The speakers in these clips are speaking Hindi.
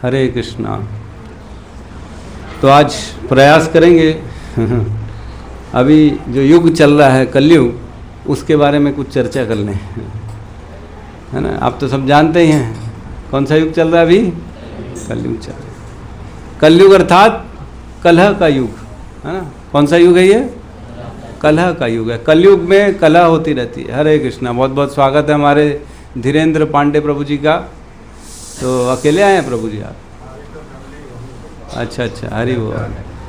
हरे कृष्णा। तो आज प्रयास करेंगे अभी जो युग चल रहा है कलयुग, उसके बारे में कुछ चर्चा कर लें, है ना। आप तो सब जानते ही हैं कौन सा युग चल रहा है अभी, कलयुग चल रहा है। कलयुग अर्थात कलह का युग, है ना। कौन सा युग है ये, कलह का युग है। कलयुग में कलह होती रहती है। हरे कृष्णा। बहुत बहुत स्वागत है हमारे धीरेन्द्र पांडे प्रभु जी का। तो अकेले आए हैं प्रभु जी आप? अच्छा अच्छा, हरि बोल।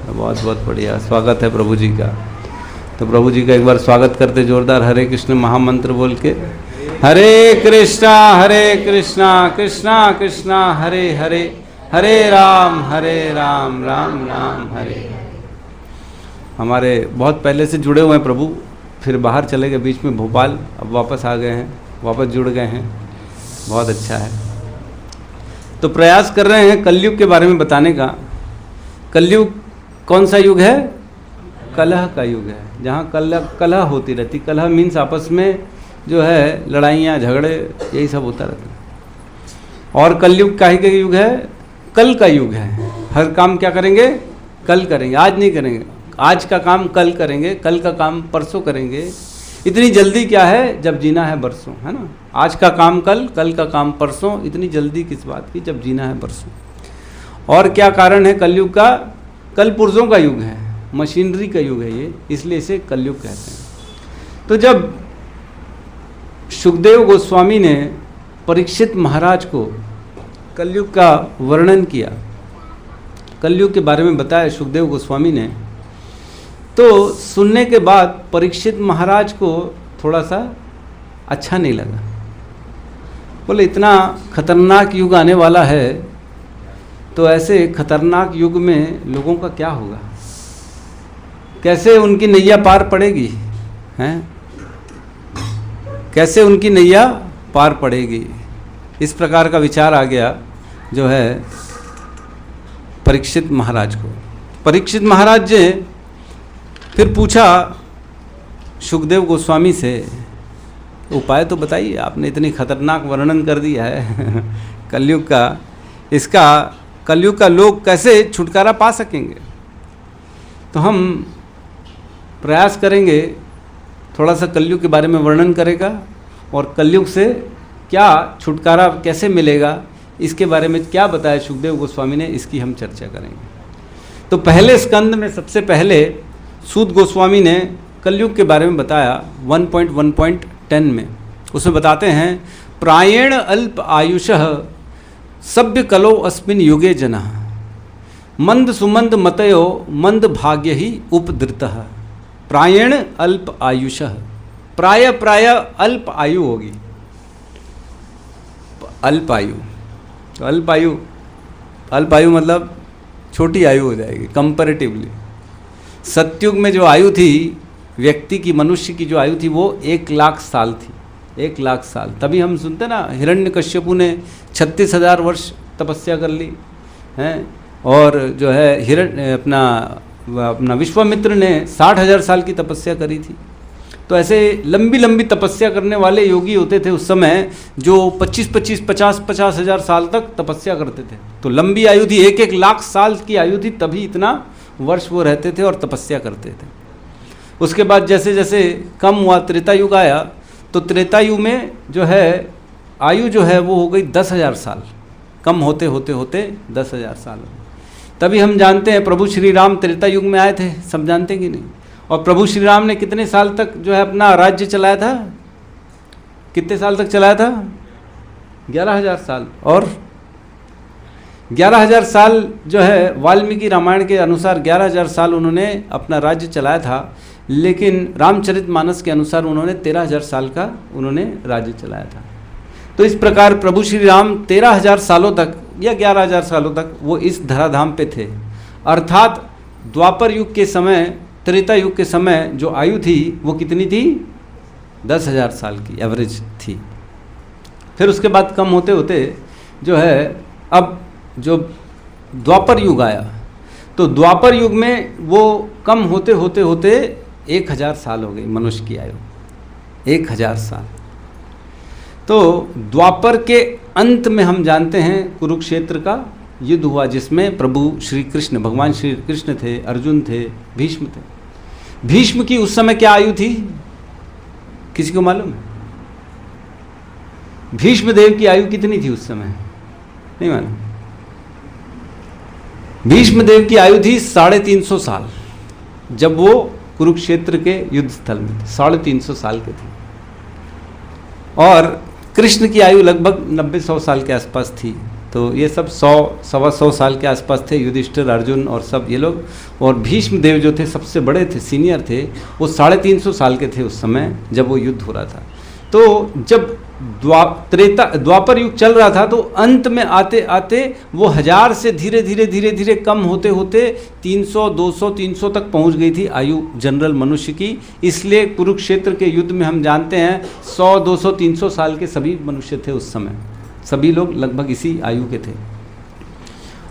बहुत बहुत बढ़िया, स्वागत है प्रभु जी का। तो प्रभु जी का एक बार स्वागत करते जोरदार, हरे कृष्ण महामंत्र बोल के। हरे कृष्णा कृष्णा कृष्णा हरे हरे, हरे राम राम राम हरे। हमारे बहुत पहले से जुड़े हुए हैं प्रभु, फिर बाहर चले गए बीच में भोपाल, अब वापस आ गए हैं, वापस जुड़ गए हैं। बहुत अच्छा है। तो प्रयास कर रहे हैं कलयुग के बारे में बताने का। कलयुग कौन सा युग है? कलह का युग है, जहाँ कलह होती रहती। कलह मीन्स आपस में जो है लड़ाइयाँ झगड़े, यही सब होता रहता है। और कलयुग काहे का युग है? कल का युग है। हर काम क्या करेंगे? कल करेंगे, आज नहीं करेंगे। आज का काम कल करेंगे, कल का काम परसों करेंगे। इतनी जल्दी क्या है, जब जीना है बरसों, है ना। आज का काम कल, कल का काम परसों। इतनी जल्दी किस बात की, जब जीना है बरसों। और क्या कारण है कलयुग का? कल पुर्जों का युग है, मशीनरी का युग है ये, इसलिए इसे कलयुग कहते हैं। तो जब सुखदेव गोस्वामी ने परीक्षित महाराज को कलयुग का वर्णन किया, कलयुग के बारे में बताया सुखदेव गोस्वामी ने, तो सुनने के बाद परीक्षित महाराज को थोड़ा सा अच्छा नहीं लगा। बोले इतना खतरनाक युग आने वाला है, तो ऐसे खतरनाक युग में लोगों का क्या होगा, कैसे उनकी नैया पार पड़ेगी, हैं? कैसे उनकी नैया पार पड़ेगी। इस प्रकार का विचार आ गया जो है परीक्षित महाराज को। परीक्षित महाराज ने फिर पूछा सुखदेव गोस्वामी से, उपाय तो बताइए, आपने इतनी खतरनाक वर्णन कर दिया है कलयुग का, इसका कलयुग का लोग कैसे छुटकारा पा सकेंगे। तो हम प्रयास करेंगे, थोड़ा सा कलयुग के बारे में वर्णन करेगा और कलयुग से क्या छुटकारा कैसे मिलेगा, इसके बारे में क्या बताया सुखदेव गोस्वामी ने, इसकी हम चर्चा करेंगे। तो पहले स्कंद में सबसे पहले सूत गोस्वामी ने कलयुग के बारे में बताया 1.1.10 में। उसमें बताते हैं, प्रायेण अल्प आयुषः सभ्य कलो अस्मिन् युगे जनः मंद सुमंद मतयो मंद भाग्य ही उपधृतः। प्रायेण अल्प आयुषः, प्राय अल्प आयु होगी, अल्प आयु। तो अल्प आयु मतलब छोटी आयु हो जाएगी कंपैरेटिवली। सतयुग में जो आयु थी व्यक्ति की, मनुष्य की जो आयु थी वो 1,00,000 साल थी, 1,00,000 साल। तभी हम सुनते ना, हिरण्यकश्यपु ने 36,000 वर्ष तपस्या कर ली हैं, और जो है अपना विश्वामित्र ने 60,000 साल की तपस्या करी थी। तो ऐसे लंबी लंबी तपस्या करने वाले योगी होते थे उस समय, जो 25-25, 50,000 साल तक तपस्या करते थे। तो लंबी आयु थी, 1,00,000 साल की आयु थी, तभी इतना वर्ष वो रहते थे और तपस्या करते थे। उसके बाद जैसे जैसे कम हुआ, त्रेता युग आया, तो त्रेता युग में जो है आयु जो है वो हो गई 10,000 साल, कम होते होते होते 10,000 साल। तभी हम जानते हैं प्रभु श्री राम त्रेता युग में आए थे, सब जानते हैं कि नहीं। और प्रभु श्री राम ने कितने साल तक जो है अपना राज्य चलाया था? कितने साल तक चलाया था? 11,000 साल। और 11,000 साल जो है वाल्मीकि रामायण के अनुसार 11,000 साल उन्होंने अपना राज्य चलाया था, लेकिन रामचरितमानस के अनुसार उन्होंने 13,000 साल का उन्होंने राज्य चलाया था। तो इस प्रकार प्रभु श्री राम 13,000 सालों तक या 11,000 सालों तक वो इस धराधाम पे थे। अर्थात द्वापर युग के समय, त्रेता युग के समय जो आयु थी वो कितनी थी? 10,000 साल की एवरेज थी। फिर उसके बाद कम होते होते जो है अब जो द्वापर युग आया, तो द्वापर युग में वो कम होते होते होते 1,000 साल हो गई मनुष्य की आयु, 1,000 साल। तो द्वापर के अंत में हम जानते हैं कुरुक्षेत्र का युद्ध हुआ जिसमें प्रभु श्री कृष्ण, भगवान श्री कृष्ण थे, अर्जुन थे, भीष्म थे। भीष्म की उस समय क्या आयु थी, किसी को मालूम है? भीष्म देव की आयु कितनी थी उस समय? नहीं मालूम। भीष्म देव की आयु थी 350 साल, जब वो कुरुक्षेत्र के युद्ध स्थल में थे, 350 साल के थे। और कृष्ण की आयु लगभग 90-100 साल के आसपास थी। तो ये सब 100-125 साल के आसपास थे, युधिष्ठिर, अर्जुन और सब ये लोग। और भीष्म देव जो थे सबसे बड़े थे, सीनियर थे, वो 350 साल के थे उस समय जब वो युद्ध हो रहा था। तो जब द्वापर युग चल रहा था, तो अंत में आते आते वो 1000 से धीरे धीरे कम होते होते 300, 200, 300 तक पहुंच गई थी आयु जनरल मनुष्य की। इसलिए कुरुक्षेत्र के युद्ध में हम जानते हैं 100, 200, 300 साल के सभी मनुष्य थे उस समय, सभी लोग लगभग इसी आयु के थे।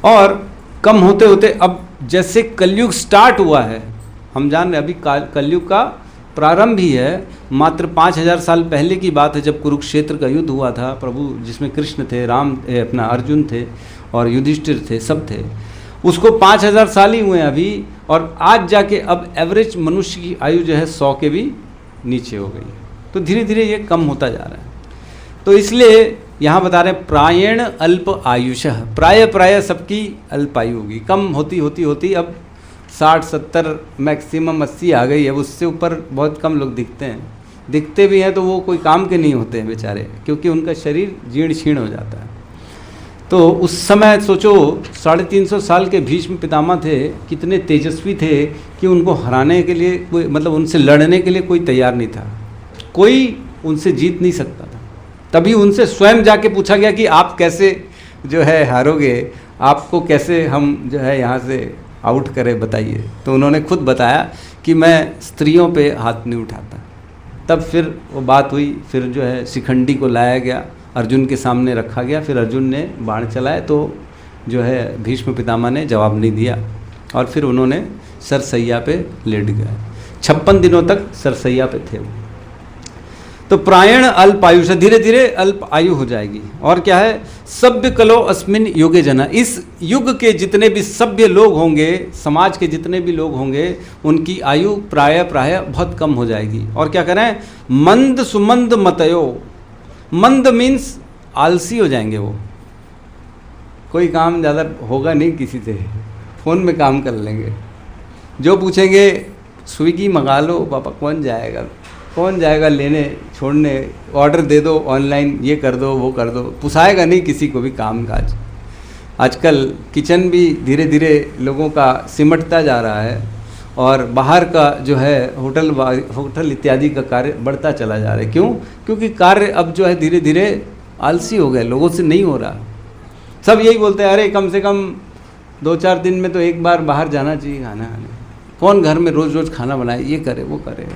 और कम होते होते अब जैसे कलयुग स्टार्ट हुआ है, हम जान रहे अभी कलयुग का प्रारंभ ही है। मात्र 5000 साल पहले की बात है जब कुरुक्षेत्र का युद्ध हुआ था, प्रभु जिसमें कृष्ण थे, राम अपना अर्जुन थे और युधिष्ठिर थे, सब थे। उसको 5000 साल ही हुए अभी, और आज जाके अब एवरेज मनुष्य की आयु जो है 100 के भी नीचे हो गई। तो धीरे धीरे ये कम होता जा रहा है। तो इसलिए यहाँ बता रहे हैं प्रायेण अल्प आयुषः, प्राय सबकी अल्प आयु होगी, कम होती होती होती अब 60-70 मैक्सिमम 80 आ गई है। उससे ऊपर बहुत कम लोग दिखते हैं, दिखते भी हैं तो वो कोई काम के नहीं होते हैं बेचारे, क्योंकि उनका शरीर जीर्ण क्षीण हो जाता है। तो उस समय सोचो 350 साल के भीष्म पितामह थे, कितने तेजस्वी थे कि उनको हराने के लिए कोई, मतलब उनसे लड़ने के लिए कोई तैयार नहीं था, कोई उनसे जीत नहीं सकता था। तभी उनसे स्वयं जाके पूछा गया कि आप कैसे जो है हारोगे, आपको कैसे हम जो है यहाँ से आउट करें, बताइए। तो उन्होंने खुद बताया कि मैं स्त्रियों पे हाथ नहीं उठाता। तब फिर वो बात हुई, फिर जो है शिखंडी को लाया गया, अर्जुन के सामने रखा गया, फिर अर्जुन ने बाण चलाए तो जो है भीष्म पितामह ने जवाब नहीं दिया, और फिर उन्होंने सरसैया पे लेट गए। 56 दिनों तक सरसैया पे थे वो। तो प्रायण अल्प आयु से धीरे धीरे अल्प आयु हो जाएगी। और क्या है, सभ्य कलो अस्मिन युगे जना, इस युग के जितने भी सभ्य लोग होंगे, समाज के जितने भी लोग होंगे, उनकी आयु प्राय बहुत कम हो जाएगी। और क्या करें, मंद सुमंद मतयो, मंद मीन्स आलसी हो जाएंगे वो, कोई काम ज़्यादा होगा नहीं किसी से, फ़ोन में काम कर लेंगे। जो पूछेंगे स्विगी मंगा लो, पापा कौन जाएगा लेने छोड़ने, ऑर्डर दे दो ऑनलाइन, ये कर दो वो कर दो, पुसाएगा नहीं किसी को भी काम काज। आजकल किचन भी धीरे धीरे लोगों का सिमटता जा रहा है, और बाहर का जो है होटल इत्यादि का कार्य बढ़ता चला जा रहा है। क्यों? क्योंकि कार्य अब जो है धीरे धीरे आलसी हो गए, लोगों से नहीं हो रहा। सब यही बोलते हैं, अरे कम से कम 2-4 दिन में तो एक बार बाहर जाना चाहिए खाना खाने, कौन घर में रोज़ रोज़ खाना बनाए, ये करे वो करे।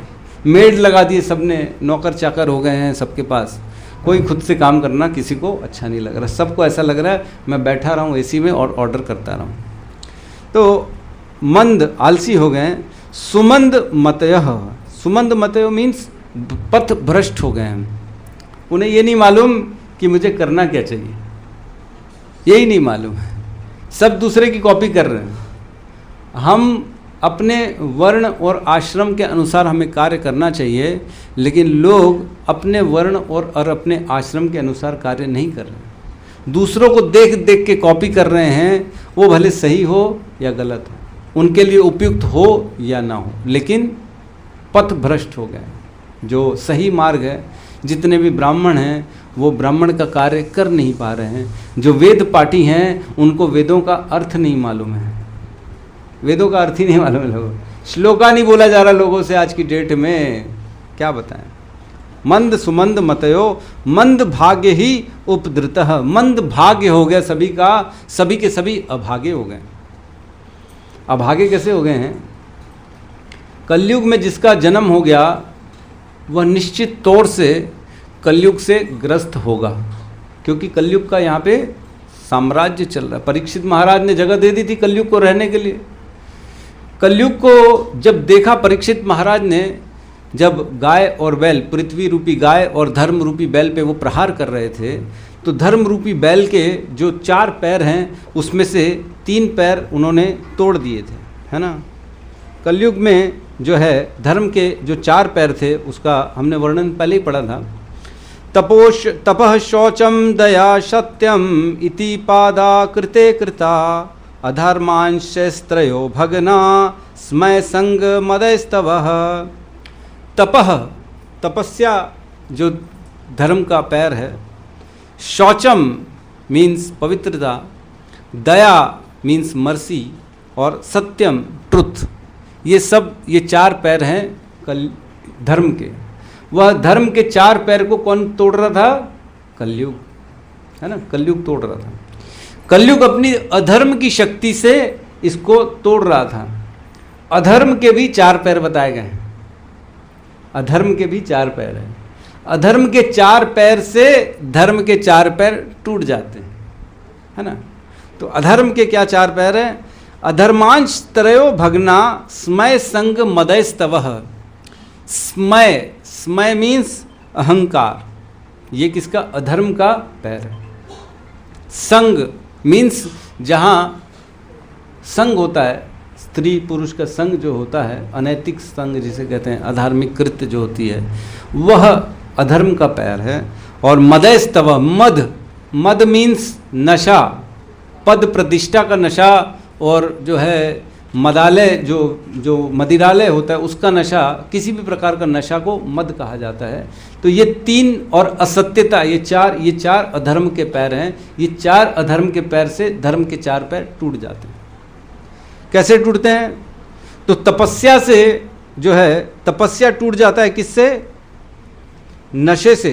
मेड लगा दिए सबने, नौकर चाकर हो गए हैं सबके पास, कोई खुद से काम करना किसी को अच्छा नहीं लग रहा। सबको ऐसा लग रहा है मैं बैठा रहूं एसी में और ऑर्डर करता रहूं। तो मंद आलसी हो गए। सुमंद मतयः, सुमंद मतयो मीन्स पथ भ्रष्ट हो गए हैं, उन्हें ये नहीं मालूम कि मुझे करना क्या चाहिए, यही नहीं मालूम है, सब दूसरे की कॉपी कर रहे हैं। हम अपने वर्ण और आश्रम के अनुसार हमें कार्य करना चाहिए, लेकिन लोग अपने वर्ण और अपने आश्रम के अनुसार कार्य नहीं कर रहे, दूसरों को देख देख के कॉपी कर रहे हैं। वो भले सही हो या गलत हो, उनके लिए उपयुक्त हो या ना हो, लेकिन पथ भ्रष्ट हो गए। जो सही मार्ग है, जितने भी ब्राह्मण हैं वो ब्राह्मण का कार्य कर नहीं पा रहे हैं। जो वेद पाठी हैं उनको वेदों का अर्थ नहीं मालूम है, वेदों का अर्थ ही नहीं मालूम है लोगों, श्लोका नहीं बोला जा रहा लोगों से आज की डेट में, क्या बताएं। मंद सुमंद मतयो, मंद भाग्य ही उपद्रुतः, मंद भाग्य हो गया सभी का, सभी के सभी अभागे हो गए। अभागे कैसे हो गए हैं? कलयुग में जिसका जन्म हो गया वह निश्चित तौर से कलयुग से ग्रस्त होगा, क्योंकि कलयुग का यहाँ पे साम्राज्य चल रहा है। परीक्षित महाराज ने जगह दे दी थी कलयुग को रहने के लिए। कलयुग को जब देखा परीक्षित महाराज ने, जब गाय और बैल, पृथ्वी रूपी गाय और धर्म रूपी बैल पे वो प्रहार कर रहे थे, तो धर्म रूपी बैल के जो 4 पैर हैं उसमें से 3 पैर उन्होंने तोड़ दिए थे, है ना। कलयुग में जो है धर्म के जो 4 पैर थे उसका हमने वर्णन पहले ही पढ़ा था। तपः शौचम दया सत्यम इति पादा कृते कृता अधर्मांशस्त्रयो भगना स्मय संग मदस्तवः। तपः, तपस्या जो धर्म का पैर है, शौचम मीन्स पवित्रता, दया मीन्स मर्सी, और सत्यम ट्रुथ, ये 4 पैर हैं धर्म के। वह धर्म के 4 पैर को कौन तोड़ रहा था? कलयुग, है ना। कलयुग तोड़ रहा था। कलयुग अपनी अधर्म की शक्ति से इसको तोड़ रहा था। अधर्म के भी 4 पैर बताए गए हैं। अधर्म के भी 4 पैर हैं। अधर्म के 4 पैर से धर्म के 4 पैर टूट जाते हैं, है ना। तो अधर्म के क्या 4 पैर हैं? अधर्मांश त्रयो भगना स्मय संग मदस्तवः। स्मय, स्मय मीन्स अहंकार, ये किसका? अधर्म का पैर है। संग मीन्स जहाँ संग होता है, स्त्री पुरुष का संग जो होता है, अनैतिक संग जिसे कहते हैं, अधार्मिक कृत्य जो होती है, वह अधर्म का पैर है। और मदस्तव, मद, मद मीन्स नशा, पद प्रतिष्ठा का नशा, और जो है मदालय, जो मदिरालय होता है उसका नशा, किसी भी प्रकार का नशा को मद कहा जाता है। तो ये 3 और असत्यता, ये चार अधर्म के पैर हैं। ये 4 अधर्म के पैर से धर्म के 4 पैर टूट जाते हैं। कैसे टूटते हैं? तो तपस्या से जो है, तपस्या टूट जाता है किससे? नशे से,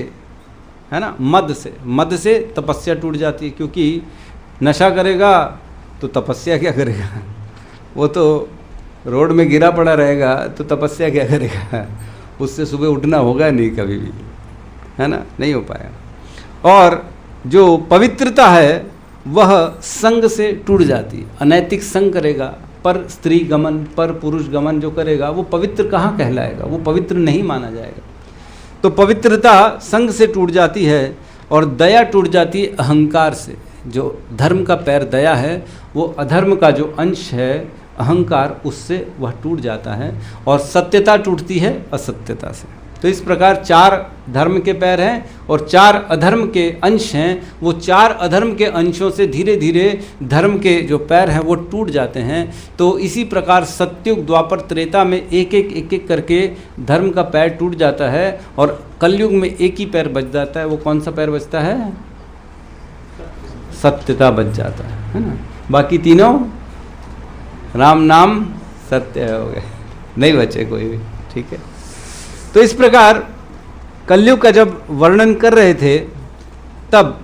है ना, मद से। मद से तपस्या टूट जाती है, क्योंकि नशा करेगा तो तपस्या क्या करेगा? वो तो रोड में गिरा पड़ा रहेगा, तो तपस्या क्या करेगा? उससे सुबह उठना होगा नहीं कभी भी, है ना, नहीं हो पाएगा। और जो पवित्रता है वह संग से टूट जाती है। अनैतिक संग करेगा, पर स्त्री गमन, पर पुरुष गमन जो करेगा, वो पवित्र कहाँ कहलाएगा? वो पवित्र नहीं माना जाएगा। तो पवित्रता संग से टूट जाती है, और दया टूट जाती है अहंकार से। जो धर्म का पैर दया है, वो अधर्म का जो अंश है अहंकार, उससे वह टूट जाता है। और सत्यता टूटती है असत्यता से। तो इस प्रकार 4 धर्म के पैर हैं और 4 अधर्म के अंश हैं। वो 4 अधर्म के अंशों से धीरे धीरे धर्म के जो पैर हैं वो टूट जाते हैं। तो इसी प्रकार सत्युग, द्वापर, त्रेता में एक एक करके धर्म का पैर टूट जाता है, और कलयुग में एक ही पैर बच जाता है। वो कौन सा पैर बचता है? सत्यता बच जाता है ना। बाकी तीनों राम नाम सत्य हो गए, नहीं बचे कोई भी, ठीक है। तो इस प्रकार कलयुग का जब वर्णन कर रहे थे, तब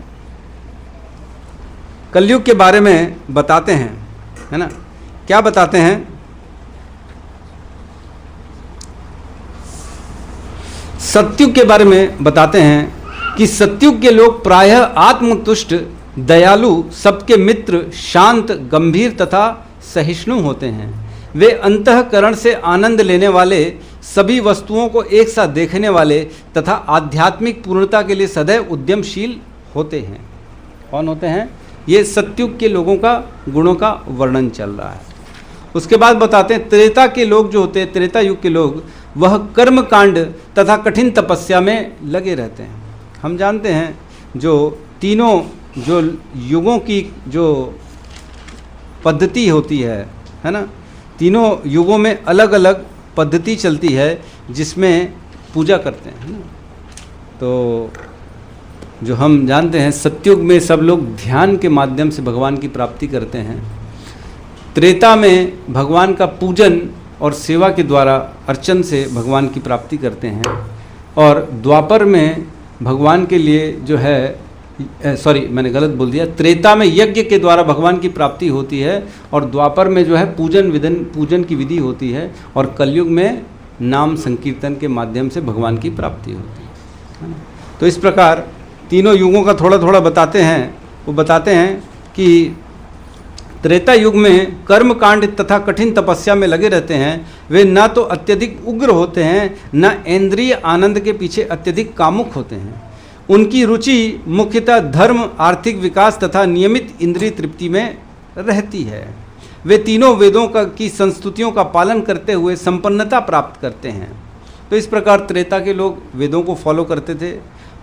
कलयुग के बारे में बताते हैं, है ना। क्या बताते हैं? सत्युग के बारे में बताते हैं कि सत्युग के लोग प्रायः आत्मतुष्ट, दयालु, सबके मित्र, शांत, गंभीर तथा सहिष्णु होते हैं। वे अंतःकरण से आनंद लेने वाले, सभी वस्तुओं को एक साथ देखने वाले तथा आध्यात्मिक पूर्णता के लिए सदैव उद्यमशील होते हैं। कौन होते हैं? ये सत्युग के लोगों का गुणों का वर्णन चल रहा है। उसके बाद बताते हैं त्रेता के लोग जो होते हैं, त्रेता युग के लोग, वह कर्म कांड तथा कठिन तपस्या में लगे रहते हैं। हम जानते हैं जो तीनों जो युगों की जो पद्धति होती है ना, तीनों युगों में अलग अलग पद्धति चलती है जिसमें पूजा करते हैं, है ना। तो जो हम जानते हैं सत्युग में सब लोग ध्यान के माध्यम से भगवान की प्राप्ति करते हैं। त्रेता में भगवान का पूजन और सेवा के द्वारा, अर्चन से भगवान की प्राप्ति करते हैं। और द्वापर में भगवान के लिए जो है, सॉरी मैंने गलत बोल दिया, त्रेता में यज्ञ के द्वारा भगवान की प्राप्ति होती है, और द्वापर में जो है पूजन की विधि होती है, और कलयुग में नाम संकीर्तन के माध्यम से भगवान की प्राप्ति होती है ना। तो इस प्रकार तीनों युगों का थोड़ा थोड़ा बताते हैं। वो बताते हैं कि त्रेता युग में कर्म कांड तथा कठिन तपस्या में लगे रहते हैं। वे न तो अत्यधिक उग्र होते हैं, न इंद्रिय आनंद के पीछे अत्यधिक कामुक होते हैं। उनकी रुचि मुख्यतः धर्म, आर्थिक विकास तथा नियमित इंद्रिय तृप्ति में रहती है। वे तीनों वेदों की संस्तुतियों का पालन करते हुए संपन्नता प्राप्त करते हैं। तो इस प्रकार त्रेता के लोग वेदों को फॉलो करते थे,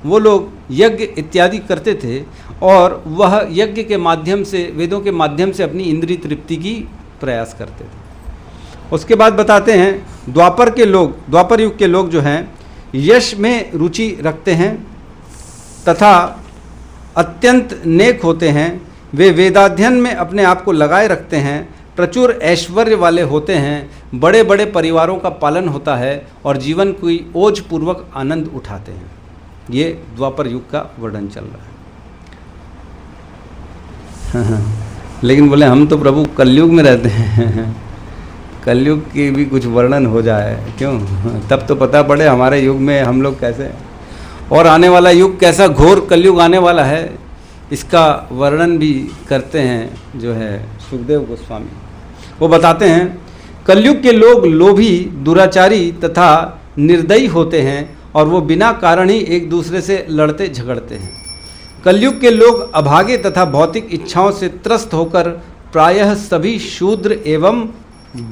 वो लोग यज्ञ इत्यादि करते थे और वह यज्ञ के माध्यम से, वेदों के माध्यम से अपनी इंद्रिय तृप्ति की प्रयास करते थे। उसके बाद बताते हैं द्वापर युग के लोग जो हैं यश में रुचि रखते हैं तथा अत्यंत नेक होते हैं। वे वेदाध्ययन में अपने आप को लगाए रखते हैं, प्रचुर ऐश्वर्य वाले होते हैं, बड़े बड़े परिवारों का पालन होता है और जीवन की ओज पूर्वक आनंद उठाते हैं। ये द्वापर युग का वर्णन चल रहा है। लेकिन बोले हम तो प्रभु कलयुग में रहते हैं, कलयुग की भी कुछ वर्णन हो जाए, क्यों? तब तो पता पड़े हमारे युग में हम लोग कैसे, और आने वाला युग कैसा घोर कलयुग आने वाला है, इसका वर्णन भी करते हैं जो है सुखदेव गोस्वामी। वो बताते हैं कलयुग के लोग लोभी, दुराचारी तथा निर्दयी होते हैं और वो बिना कारण ही एक दूसरे से लड़ते झगड़ते हैं। कलयुग के लोग अभागे तथा भौतिक इच्छाओं से त्रस्त होकर प्रायः सभी शूद्र एवं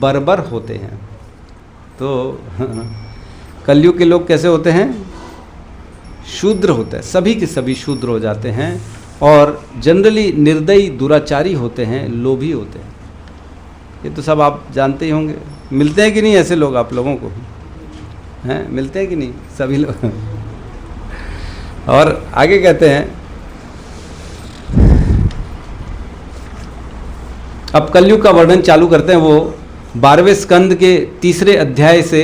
बर्बर होते हैं। तो कलयुग के लोग कैसे होते हैं? शूद्र होते हैं, सभी के सभी शूद्र हो जाते हैं और जनरली निर्दयी, दुराचारी होते हैं, लोभी होते हैं। ये तो सब आप जानते ही होंगे। मिलते हैं कि नहीं ऐसे लोग आप लोगों को? हैं, मिलते हैं कि नहीं सभी लोग? और आगे कहते हैं, अब कलयुग का वर्णन चालू करते हैं। वो 12वें स्कंद के 3रे अध्याय से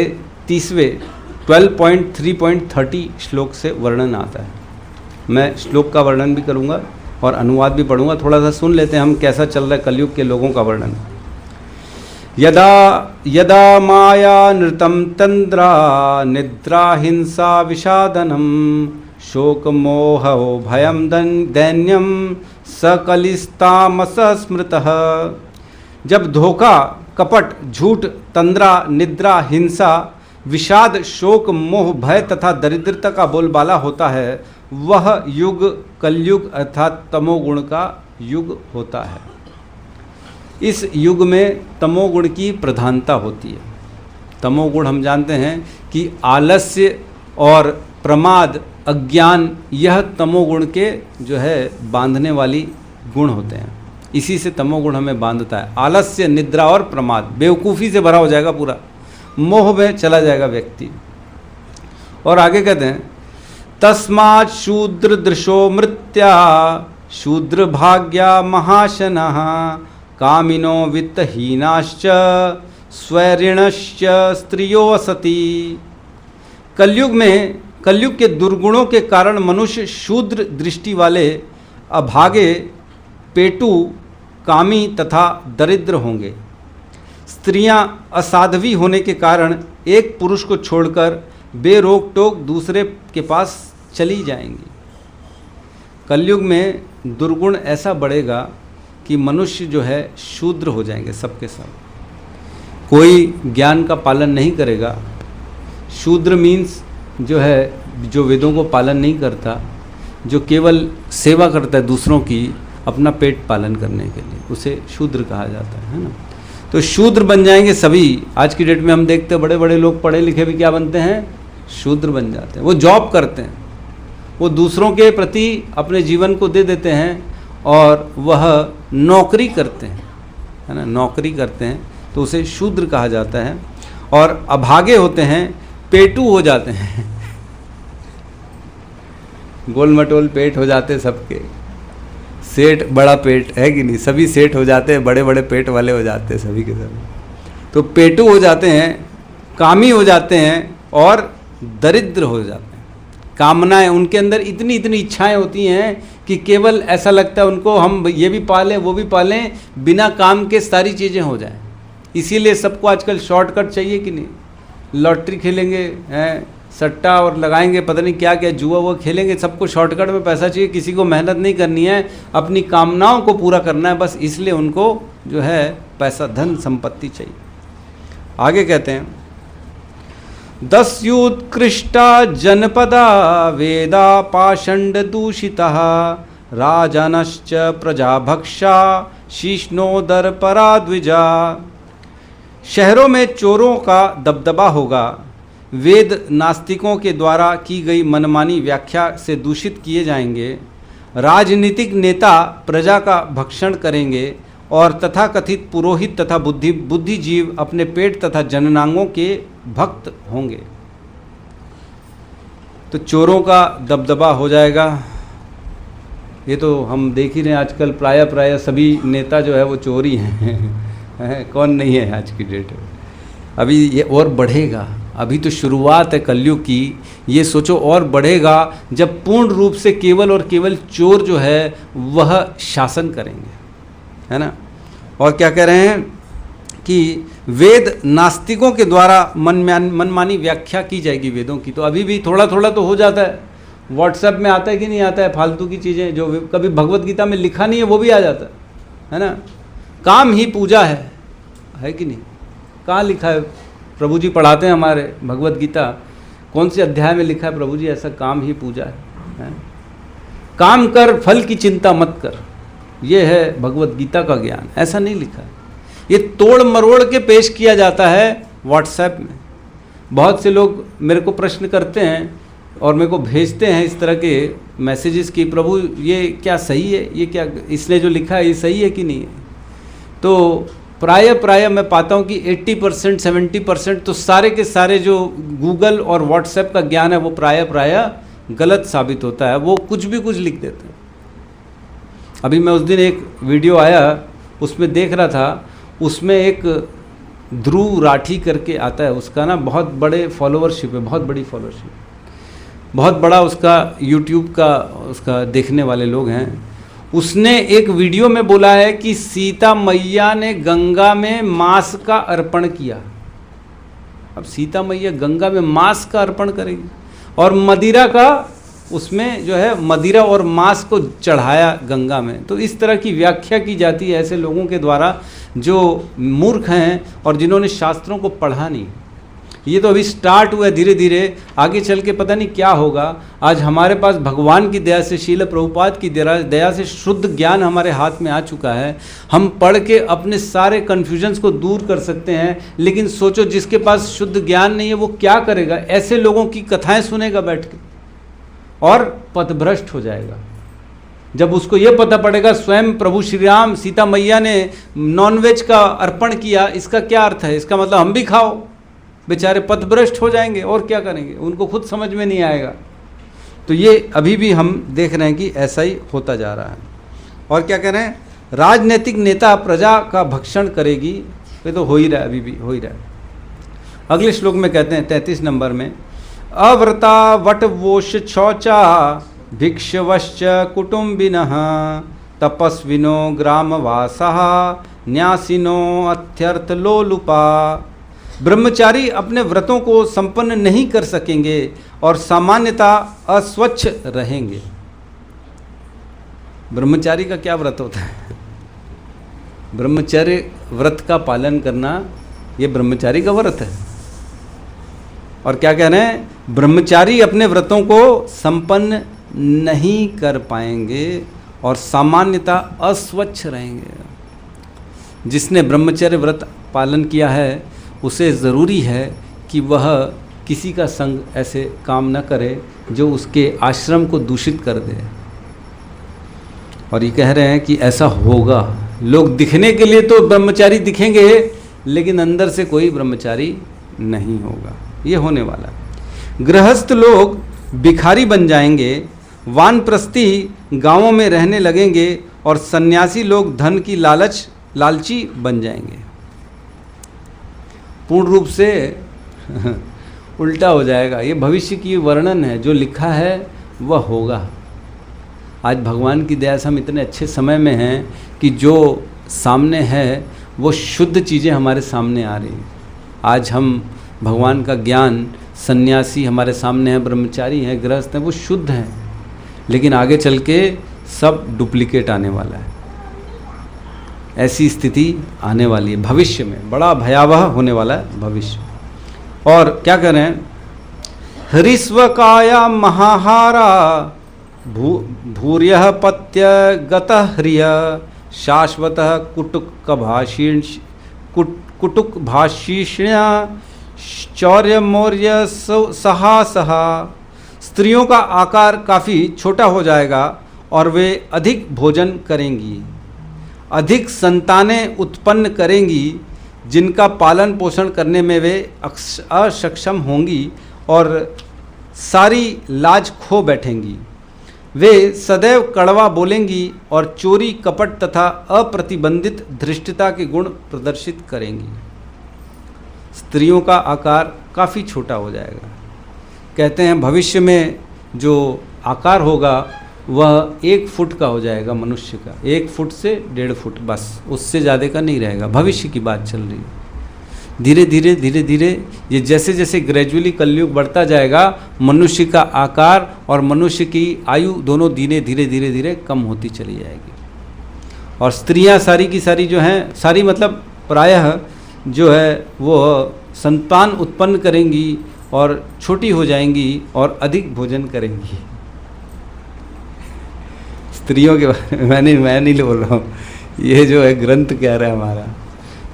30वें 12.3.30 श्लोक से वर्णन आता है। मैं श्लोक का वर्णन भी करूंगा और अनुवाद भी पढ़ूंगा। थोड़ा सा सुन लेते हैं हम कैसा चल रहा है कलयुग के लोगों का वर्णन। यदा यदा माया नृतं तंद्रा निद्रा हिंसा विषादनम शोक मोहो भयम दैन्यम सकलिस्तामस स्मृतः। जब धोखा, कपट, झूठ, तंद्रा, निद्रा, हिंसा, विषाद, शोक, मोह, भय तथा दरिद्रता का बोलबाला होता है, वह युग कलयुग अर्थात तमोगुण का युग होता है। इस युग में तमोगुण की प्रधानता होती है। तमोगुण हम जानते हैं कि आलस्य और प्रमाद, अज्ञान, यह तमोगुण के जो है बांधने वाली गुण होते हैं। इसी से तमोगुण हमें बांधता है। आलस्य, निद्रा और प्रमाद, बेवकूफ़ी से भरा हो जाएगा पूरा, मोह में चला जाएगा व्यक्ति। और आगे कहते हैं तस्मात् शूद्र दृशो मृत्या शूद्र भाग्या महाशनः कामिनो वित्तहीनाश्च स्वैरिणश्च स्त्रियो सती। कलयुग के दुर्गुणों के कारण मनुष्य शूद्र दृष्टि वाले, अभागे, पेटू, कामी तथा दरिद्र होंगे। स्त्रियां असाध्वी होने के कारण एक पुरुष को छोड़कर बेरोक टोक दूसरे के पास चली जाएंगी। कलयुग में दुर्गुण ऐसा बढ़ेगा कि मनुष्य जो है शूद्र हो जाएंगे सबके सब। कोई ज्ञान का पालन नहीं करेगा। शूद्र मीन्स जो है जो वेदों को पालन नहीं करता, जो केवल सेवा करता है दूसरों की अपना पेट पालन करने के लिए, उसे शूद्र कहा जाता है ना। तो शूद्र बन जाएंगे सभी। आज की डेट में हम देखते हैं बड़े बड़े लोग पढ़े लिखे भी क्या बनते हैं? शूद्र बन जाते हैं। वो जॉब करते हैं, वो दूसरों के प्रति अपने जीवन को दे देते हैं और वह नौकरी करते हैं, है ना, नौकरी करते हैं, तो उसे शूद्र कहा जाता है। और अभागे होते हैं, पेटू हो जाते हैं, गोल मटोल पेट हो जाते हैं सबके। सेठ बड़ा पेट है कि नहीं, सभी सेठ हो जाते हैं, बड़े बड़े पेट वाले हो जाते हैं सभी के सभी। तो पेटू हो जाते हैं, कामी हो जाते हैं और दरिद्र हो जाते हैं। कामनाएं, उनके अंदर इतनी इतनी इच्छाएं होती हैं कि केवल ऐसा लगता है उनको हम ये भी पालें वो भी पालें, बिना काम के सारी चीज़ें हो जाएं। इसीलिए सबको आजकल शॉर्टकट चाहिए कि नहीं। लॉटरी खेलेंगे हैं, सट्टा और लगाएंगे, पता नहीं क्या क्या जुआ वो खेलेंगे, सबको शॉर्टकट में पैसा चाहिए, किसी को मेहनत नहीं करनी है, अपनी कामनाओं को पूरा करना है बस, इसलिए उनको जो है पैसा, धन, संपत्ति चाहिए। आगे कहते हैं दस्युत्कृष्टा जनपदा वेदा पाषण्ड दूषितः राजनश्च प्रजाभक्षा शीष्णोदर परा द्विजा। शहरों में चोरों का दबदबा होगा, वेद नास्तिकों के द्वारा की गई मनमानी व्याख्या से दूषित किए जाएंगे, राजनीतिक नेता प्रजा का भक्षण करेंगे और तथाकथित पुरोहित तथा बुद्धिजीव अपने पेट तथा जननांगों के भक्त होंगे। तो चोरों का दबदबा हो जाएगा। ये तो हम देख ही रहे हैं आजकल, प्राय सभी नेता जो है वो चोर ही हैं कौन नहीं है आज की डेट में। अभी ये और बढ़ेगा, अभी तो शुरुआत है कलयुग की। ये सोचो और बढ़ेगा जब पूर्ण रूप से केवल और केवल चोर जो है वह शासन करेंगे, है ना। और क्या कह रहे हैं कि वेद नास्तिकों के द्वारा मनमानी व्याख्या की जाएगी वेदों की। तो अभी भी थोड़ा थोड़ा तो हो जाता है, व्हाट्सएप में आता है कि नहीं आता है, फालतू की चीज़ें जो कभी भगवत गीता में लिखा नहीं है वो भी आ जाता है ना। काम ही पूजा है कि नहीं, कहाँ लिखा है? प्रभु जी पढ़ाते हैं हमारे भगवत गीता, कौन से अध्याय में लिखा है प्रभु जी ऐसा, काम ही पूजा है? काम कर फल की चिंता मत कर, ये है भगवत गीता का ज्ञान, ऐसा नहीं लिखा है। ये तोड़ मरोड़ के पेश किया जाता है व्हाट्सएप में। बहुत से लोग मेरे को प्रश्न करते हैं और मेरे को भेजते हैं इस तरह के मैसेजेस कि प्रभु ये क्या सही है, ये क्या इसने जो लिखा है ये सही है कि नहीं है। तो प्राय मैं पाता हूँ कि 80% 70% तो सारे के सारे जो गूगल और व्हाट्सएप का ज्ञान है वो प्राय गलत साबित होता है, वो कुछ भी कुछ लिख देते हैं। अभी मैं उस दिन एक वीडियो आया उसमें देख रहा था, उसमें एक ध्रुव राठी करके आता है, उसका ना बहुत बड़े फॉलोअरशिप है, बहुत बड़ी फॉलोअरशिप, बहुत बड़ा उसका यूट्यूब का उसका देखने वाले लोग हैं। उसने एक वीडियो में बोला है कि सीता मैया ने गंगा में मांस का अर्पण किया। अब सीता मैया गंगा में मांस का अर्पण करेगी और मदिरा का उसमें जो है मदिरा और मांस को चढ़ाया गंगा में। तो इस तरह की व्याख्या की जाती है ऐसे लोगों के द्वारा जो मूर्ख हैं और जिन्होंने शास्त्रों को पढ़ा नहीं। ये तो अभी स्टार्ट हुआ है, धीरे धीरे आगे चल के पता नहीं क्या होगा। आज हमारे पास भगवान की दया से, शील प्रभुपाद की दया से शुद्ध ज्ञान हमारे हाथ में आ चुका है। हम पढ़ के अपने सारे कन्फ्यूजन्स को दूर कर सकते हैं। लेकिन सोचो जिसके पास शुद्ध ज्ञान नहीं है वो क्या करेगा? ऐसे लोगों की कथाएं सुनेगा बैठ के और पथभ्रष्ट हो जाएगा। जब उसको ये पता पड़ेगा स्वयं प्रभु श्री राम सीता मैया ने नॉनवेज का अर्पण किया, इसका क्या अर्थ है? इसका मतलब हम भी खाओ। बेचारे पथभ्रष्ट हो जाएंगे और क्या करेंगे, उनको खुद समझ में नहीं आएगा। तो ये अभी भी हम देख रहे हैं कि ऐसा ही होता जा रहा है। और क्या कह रहे हैं? राजनीतिक नेता प्रजा का भक्षण करेगी, ये तो हो ही रहा है, अभी भी हो ही रहा है। अगले श्लोक में कहते हैं 33 नंबर में, अव्रता वटवोश शौचा भिक्षवश्च कुटुंबिनः तपस्विनो ग्रामवासः न्यासिनो अत्यर्थ लोलुपा। ब्रह्मचारी अपने व्रतों को संपन्न नहीं कर सकेंगे और सामान्यतः अस्वच्छ रहेंगे। ब्रह्मचारी का क्या व्रत होता है? ब्रह्मचर्य व्रत का पालन करना, ये ब्रह्मचारी का व्रत है। और क्या कह रहे हैं? ब्रह्मचारी अपने व्रतों को संपन्न नहीं कर पाएंगे और सामान्यतः अस्वच्छ रहेंगे। जिसने ब्रह्मचर्य व्रत पालन किया है उसे ज़रूरी है कि वह किसी का संग ऐसे काम न करे जो उसके आश्रम को दूषित कर दे। और ये कह रहे हैं कि ऐसा होगा। लोग दिखने के लिए तो ब्रह्मचारी दिखेंगे लेकिन अंदर से कोई ब्रह्मचारी नहीं होगा। ये होने वाला है। गृहस्थ लोग भिखारी बन जाएंगे, वानप्रस्थी गांवों में रहने लगेंगे और सन्यासी लोग धन की लालची बन जाएंगे। पूर्ण रूप से उल्टा हो जाएगा। ये भविष्य की वर्णन है, जो लिखा है वह होगा। आज भगवान की दया से हम इतने अच्छे समय में हैं कि जो सामने है वो शुद्ध चीज़ें हमारे सामने आ रही हैं। आज हम भगवान का ज्ञान, सन्यासी हमारे सामने हैं, ब्रह्मचारी हैं, गृहस्थ हैं, वो शुद्ध हैं। लेकिन आगे चल के सब डुप्लीकेट आने वाला है। ऐसी स्थिति आने वाली है भविष्य में, बड़ा भयावह होने वाला है भविष्य। और क्या कह रहे हैं? ह्रीस्वकाया महाहारा भूर्यः पत्य गतः ह्रिय शाश्वतः कुटुक भाषिष्ण्या शौर्य मौर्य सहा। स्त्रियों का आकार काफ़ी छोटा हो जाएगा और वे अधिक भोजन करेंगी, अधिक संतानें उत्पन्न करेंगी जिनका पालन पोषण करने में वे असक्षम होंगी और सारी लाज खो बैठेंगी। वे सदैव कड़वा बोलेंगी और चोरी कपट तथा अप्रतिबंधित धृष्टता के गुण प्रदर्शित करेंगी। स्त्रियों का आकार काफ़ी छोटा हो जाएगा। कहते हैं भविष्य में जो आकार होगा वह 1 फुट का हो जाएगा मनुष्य का, 1 फुट से 1.5 फुट, बस उससे ज़्यादा का नहीं रहेगा। भविष्य की बात चल रही है। धीरे धीरे ये जैसे जैसे ग्रेजुअली कलयुग बढ़ता जाएगा, मनुष्य का आकार और मनुष्य की आयु दोनों धीरे धीरे कम होती चली जाएगी। और स्त्रियां सारी की सारी जो हैं, सारी मतलब प्रायः जो है वो संतान उत्पन्न करेंगी और छोटी हो जाएंगी और अधिक भोजन करेंगी। स्त्रियों के बारे में मैं नहीं बोल रहा हूँ, ये जो है ग्रंथ कह रहा है हमारा।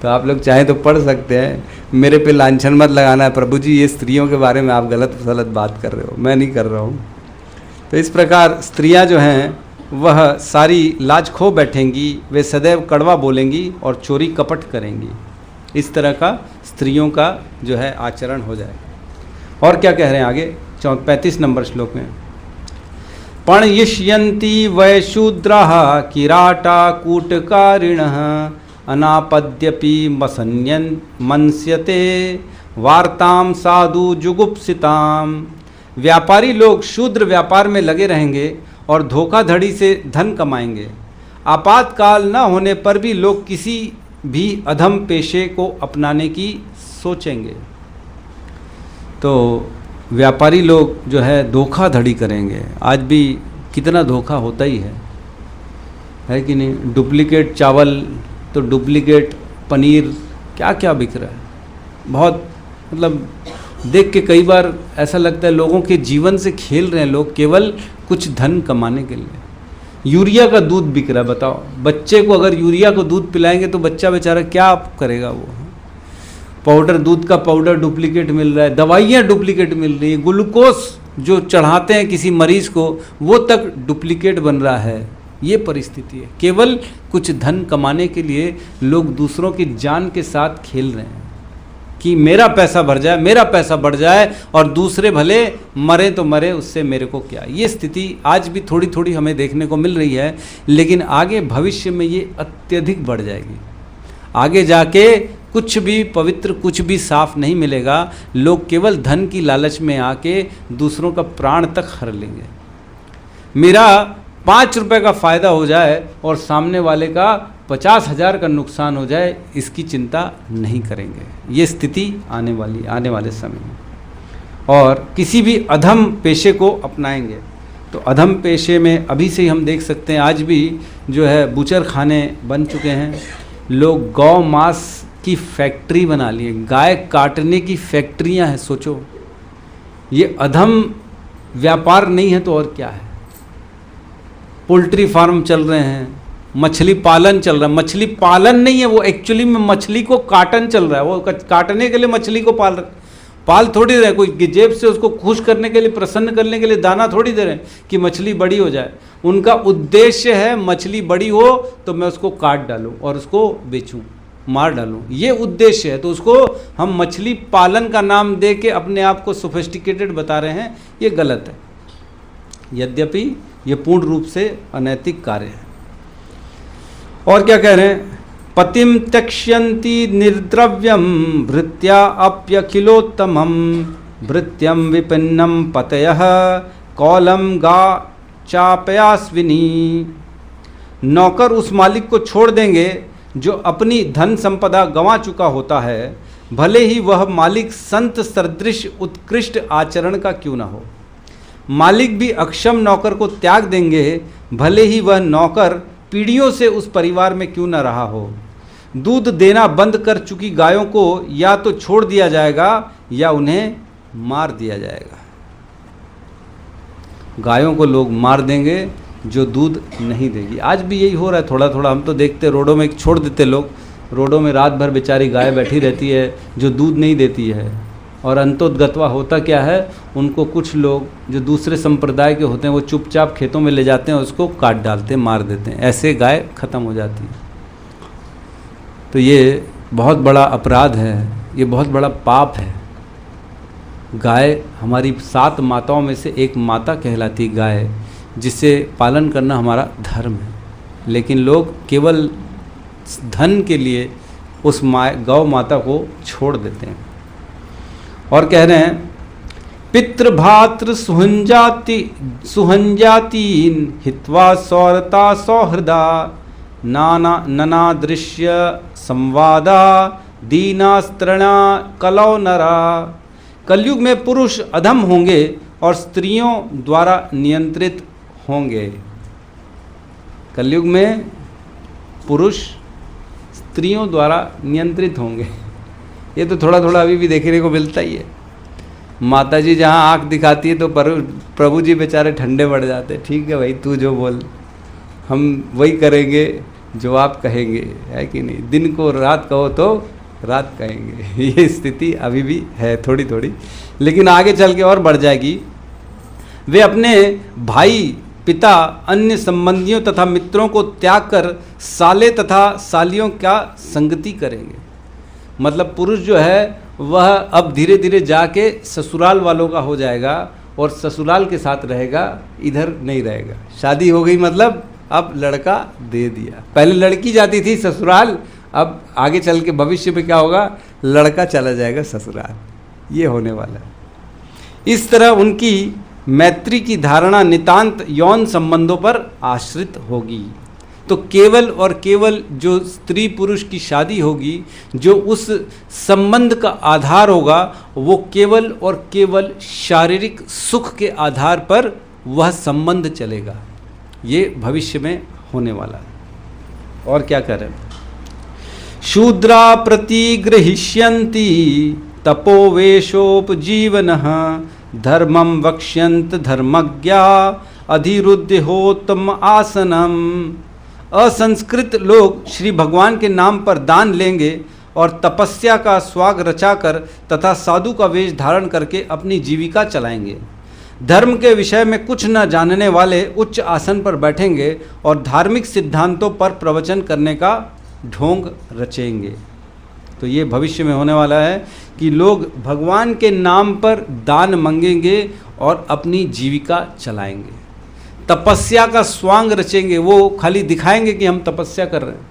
तो आप लोग चाहें तो पढ़ सकते हैं। मेरे पे लांछन मत लगाना है, प्रभु जी ये स्त्रियों के बारे में आप गलत सलत बात कर रहे हो, मैं नहीं कर रहा हूँ। तो इस प्रकार स्त्रियाँ जो हैं वह सारी लाज खो बैठेंगी, वे सदैव कड़वा बोलेंगी और चोरी कपट करेंगी। इस तरह का स्त्रियों का जो है आचरण हो जाएगा। और क्या कह रहे हैं आगे 35 नंबर श्लोक में, पणयिष्यन्ति वैशूद्राः किराटा कूटकारिणः अनापद्यपि मनस्यते वार्ताम साधु जुगुप्सिताम। व्यापारी लोग शूद्र व्यापार में लगे रहेंगे और धोखाधड़ी से धन कमाएंगे। आपातकाल न होने पर भी लोग किसी भी अधम पेशे को अपनाने की सोचेंगे। तो व्यापारी लोग जो है धोखाधड़ी करेंगे। आज भी कितना धोखा होता ही है कि नहीं? डुप्लीकेट चावल तो डुप्लीकेट पनीर, क्या क्या बिक रहा है। बहुत मतलब देख के कई बार ऐसा लगता है लोगों के जीवन से खेल रहे हैं लोग केवल कुछ धन कमाने के लिए। यूरिया का दूध बिक रहा है, बताओ बच्चे को अगर यूरिया को दूध पिलाएंगे तो बच्चा बेचारा क्या करेगा वो। पाउडर, दूध का पाउडर डुप्लीकेट मिल रहा है, दवाइयाँ डुप्लीकेट मिल रही है, ग्लूकोज जो चढ़ाते हैं किसी मरीज को वो तक डुप्लीकेट बन रहा है। ये परिस्थिति है। केवल कुछ धन कमाने के लिए लोग दूसरों की जान के साथ खेल रहे हैं कि मेरा पैसा बढ़ जाए, मेरा पैसा बढ़ जाए और दूसरे भले मरे तो मरे, उससे मेरे को क्या। ये स्थिति आज भी थोड़ी थोड़ी हमें देखने को मिल रही है, लेकिन आगे भविष्य में ये अत्यधिक बढ़ जाएगी। आगे जाके कुछ भी पवित्र, कुछ भी साफ नहीं मिलेगा। लोग केवल धन की लालच में आके दूसरों का प्राण तक हर लेंगे। मेरा 5 रुपए का फ़ायदा हो जाए और सामने वाले का 50,000 का नुकसान हो जाए, इसकी चिंता नहीं करेंगे। ये स्थिति आने वाले समय में। और किसी भी अधम पेशे को अपनाएंगे। तो अधम पेशे में अभी से ही हम देख सकते हैं, आज भी जो है बूचर खाने बन चुके हैं। लोग गौ मांस की फैक्ट्री बना लिए, गाय काटने की फैक्ट्रियां हैं। सोचो, ये अधम व्यापार नहीं है तो और क्या है। पोल्ट्री फार्म चल रहे हैं, मछली पालन चल रहा है। मछली पालन नहीं है वो, एक्चुअली में मछली को काटन चल रहा है। वो काटने के लिए मछली को पाल थोड़ी रहे, कोई जेब से उसको खुश करने के लिए, प्रसन्न करने के लिए दाना थोड़ी दे रहे हैं कि मछली बड़ी हो जाए। उनका उद्देश्य है मछली बड़ी हो तो मैं उसको काट डालूं और उसको बेचूं, मार डालूं, ये उद्देश्य है। तो उसको हम मछली पालन का नाम दे के अपने आप को सोफिस्टिकेटेड बता रहे हैं, ये गलत है। यद्यपि ये पूर्ण रूप से अनैतिक कार्य है। और क्या कह रहे हैं, पतिम त्यक्ष्यन्ति निर्द्रव्यम भृत्या अप्यखिलोत्तमम भृत्यम विपिन्नम पतयः कौलम गा चापयास्विनी। नौकर उस मालिक को छोड़ देंगे जो अपनी धन संपदा गंवा चुका होता है, भले ही वह मालिक संत सदृश उत्कृष्ट आचरण का क्यों न हो। मालिक भी अक्षम नौकर को त्याग देंगे, भले ही वह नौकर पीढ़ियों से उस परिवार में क्यों न रहा हो। दूध देना बंद कर चुकी गायों को या तो छोड़ दिया जाएगा या उन्हें मार दिया जाएगा। गायों को लोग मार देंगे जो दूध नहीं देगी। आज भी यही हो रहा है थोड़ा थोड़ा, हम तो देखते रोडों में छोड़ देते लोग, रोडों में रात भर बेचारी गाय बैठी रहती है जो दूध नहीं देती है, और अंतोदगत्वा होता क्या है, उनको कुछ लोग जो दूसरे संप्रदाय के होते हैं वो चुपचाप खेतों में ले जाते हैं, उसको काट डालते हैं, मार देते हैं, ऐसे गाय खत्म हो जाती है। तो ये बहुत बड़ा अपराध है, ये बहुत बड़ा पाप है। गाय हमारी 7 माताओं में से एक माता कहलाती गाय, जिसे पालन करना हमारा धर्म है। लेकिन लोग केवल धन के लिए उस गौ माता को छोड़ देते हैं। और कह रहे हैं पितृभातृ सुहंजातीन हित्वा सौरता सौहृदा नना दृश्य संवादा दीनास्त्रणा कलौ नरा। कलयुग में पुरुष अधम होंगे और स्त्रियों द्वारा नियंत्रित होंगे। कलयुग में पुरुष स्त्रियों द्वारा नियंत्रित होंगे। ये तो थोड़ा थोड़ा अभी भी देखने को मिलता ही है। माता जी जहाँ आँख दिखाती है तो प्रभु जी बेचारे ठंडे पड़ जाते, ठीक है भाई तू जो बोल, हम वही करेंगे जो आप कहेंगे, है कि नहीं। दिन को रात कहो तो रात कहेंगे। ये स्थिति अभी भी है थोड़ी थोड़ी, लेकिन आगे चल के और बढ़ जाएगी। वे अपने भाई, पिता, अन्य संबंधियों तथा मित्रों को त्याग कर साले तथा सालियों का संगति करेंगे। मतलब पुरुष जो है वह अब धीरे धीरे जाके ससुराल वालों का हो जाएगा और ससुराल के साथ रहेगा, इधर नहीं रहेगा। शादी हो गई मतलब अब लड़का दे दिया। पहले लड़की जाती थी ससुराल, अब आगे चल के भविष्य में क्या होगा, लड़का चला जाएगा ससुराल। ये होने वाला है। इस तरह उनकी मैत्री की धारणा नितांत यौन संबंधों पर आश्रित होगी। तो केवल और केवल जो स्त्री पुरुष की शादी होगी, जो उस संबंध का आधार होगा, वो केवल और केवल शारीरिक सुख के आधार पर वह संबंध चलेगा। ये भविष्य में होने वाला है। और क्या करें, शूद्रा प्रतिगृह्यन्ति तपोवेशोपजीवनः धर्मं वक्ष्यन्त धर्मज्ञा अधिरुद्योत्तम आसनम। असंस्कृत लोग श्री भगवान के नाम पर दान लेंगे और तपस्या का स्वाग रचाकर तथा साधु का वेश धारण करके अपनी जीविका चलाएंगे। धर्म के विषय में कुछ न जानने वाले उच्च आसन पर बैठेंगे और धार्मिक सिद्धांतों पर प्रवचन करने का ढोंग रचेंगे। तो ये भविष्य में होने वाला है कि लोग भगवान के नाम पर दान मांगेंगे और अपनी जीविका चलाएंगे। तपस्या का स्वांग रचेंगे, वो खाली दिखाएंगे कि हम तपस्या कर रहे हैं।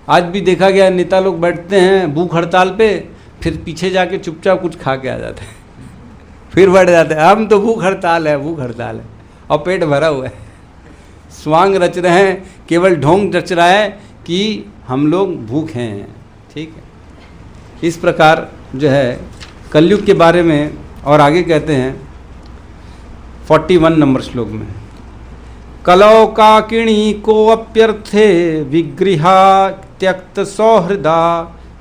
आज भी देखा गया, नेता लोग बैठते हैं भूख हड़ताल पे, फिर पीछे जाके चुपचाप कुछ खा के आ जाते हैं, फिर बैठ जाते हैं, हम तो भूख हड़ताल है, भूख हड़ताल है, और पेट भरा हुआ है। स्वांग रच रहे हैं, केवल ढोंग रच रहा है कि हम लोग भूखे हैं। ठीक है, इस प्रकार जो है कलयुग के बारे में। और आगे कहते हैं 41 नंबर श्लोक में, कलौ काकिणी को अप्यर्थे विगृहा त्यक्त सौहृदा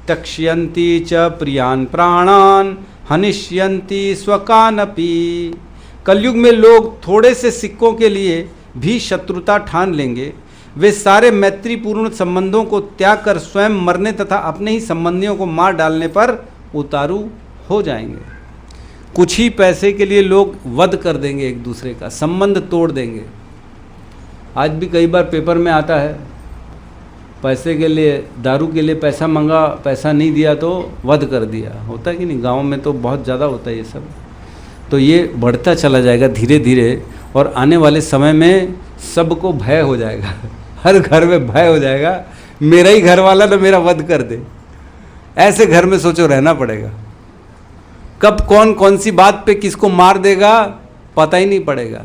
त्यक्ष्यन्ति च प्रियान प्राणान हनिष्यन्ति स्वकानपि। कलयुग में लोग थोड़े से सिक्कों के लिए भी शत्रुता ठान लेंगे। वे सारे मैत्रीपूर्ण संबंधों को त्याग कर स्वयं मरने तथा अपने ही संबंधियों को मार डालने पर उतारू हो जाएंगे। कुछ ही पैसे के लिए लोग वध कर देंगे, एक दूसरे का संबंध तोड़ देंगे। आज भी कई बार पेपर में आता है, पैसे के लिए, दारू के लिए पैसा मांगा, पैसा नहीं दिया तो वध कर दिया। होता है कि नहीं, गांव में तो बहुत ज़्यादा होता है ये सब। तो ये बढ़ता चला जाएगा धीरे धीरे, और आने वाले समय में सबको भय हो जाएगा, हर घर में भय हो जाएगा, मेरा ही घर वाला ना मेरा वध कर दे। ऐसे घर में सोचो रहना पड़ेगा। कब कौन कौन सी बात पे किसको मार देगा पता ही नहीं पड़ेगा।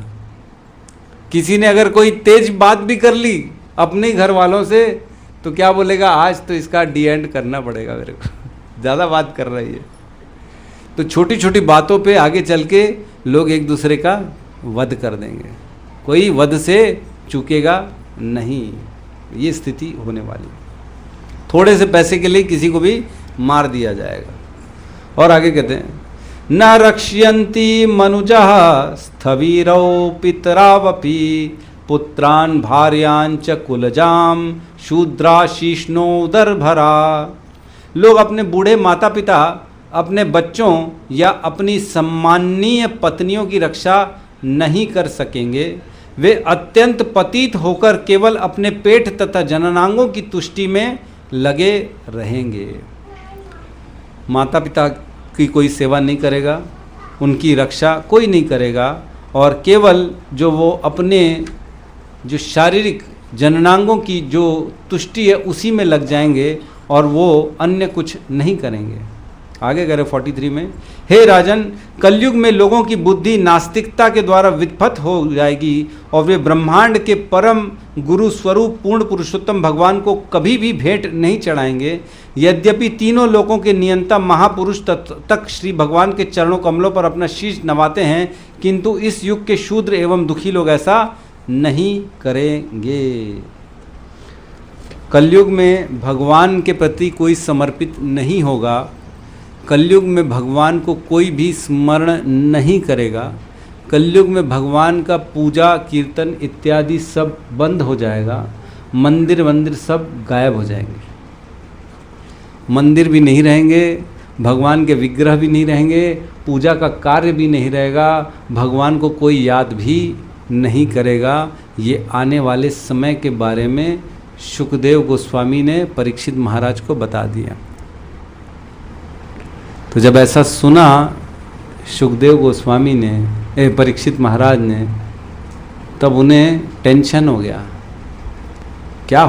किसी ने अगर कोई तेज बात भी कर ली अपने घर वालों से तो क्या बोलेगा, आज तो इसका डी एंड करना पड़ेगा मेरे को, ज़्यादा बात कर रही है। तो छोटी छोटी बातों पे आगे चल के लोग एक दूसरे का वध कर देंगे, कोई वध से चूकेगा नहीं। ये स्थिति होने वाली, थोड़े से पैसे के लिए किसी को भी मार दिया जाएगा। और आगे कहते हैं, न रक्ष्यन्ति मनुजः स्थवीरौ पितरावपि पुत्रान् भार्यान् च कुलजाम शूद्राशीष्णोदरभरा। लोग अपने बूढ़े माता पिता, अपने बच्चों या अपनी सम्माननीय पत्नियों की रक्षा नहीं कर सकेंगे। वे अत्यंत पतित होकर केवल अपने पेट तथा जननांगों की तुष्टि में लगे रहेंगे। माता पिता की कोई सेवा नहीं करेगा, उनकी रक्षा कोई नहीं करेगा, और केवल जो वो अपने जो शारीरिक जननांगों की जो तुष्टि है उसी में लग जाएंगे और वो अन्य कुछ नहीं करेंगे। आगे कह रहे 43 में, हे राजन, कलयुग में लोगों की बुद्धि नास्तिकता के द्वारा विफत हो जाएगी और वे ब्रह्मांड के परम गुरु स्वरूप पूर्ण पुरुषोत्तम भगवान को कभी भी भेंट नहीं चढ़ाएंगे। यद्यपि तीनों लोकों के नियंता महापुरुष तक श्री भगवान के चरणों कमलों पर अपना शीश नवाते हैं, किंतु इस युग के शूद्र एवं दुखी लोग ऐसा नहीं करेंगे। कलयुग में भगवान के प्रति कोई समर्पित नहीं होगा। कलयुग में भगवान को कोई भी स्मरण नहीं करेगा। कलयुग में भगवान का पूजा कीर्तन इत्यादि सब बंद हो जाएगा। मंदिर सब गायब हो जाएंगे। मंदिर भी नहीं रहेंगे, भगवान के विग्रह भी नहीं रहेंगे, पूजा का कार्य भी नहीं रहेगा, भगवान को कोई याद भी नहीं करेगा। ये आने वाले समय के बारे में शुकदेव गोस्वामी ने परीक्षित महाराज को बता दिया। तो जब ऐसा सुना शुकदेव गोस्वामी ने, परीक्षित महाराज ने, तब उन्हें टेंशन हो गया। क्या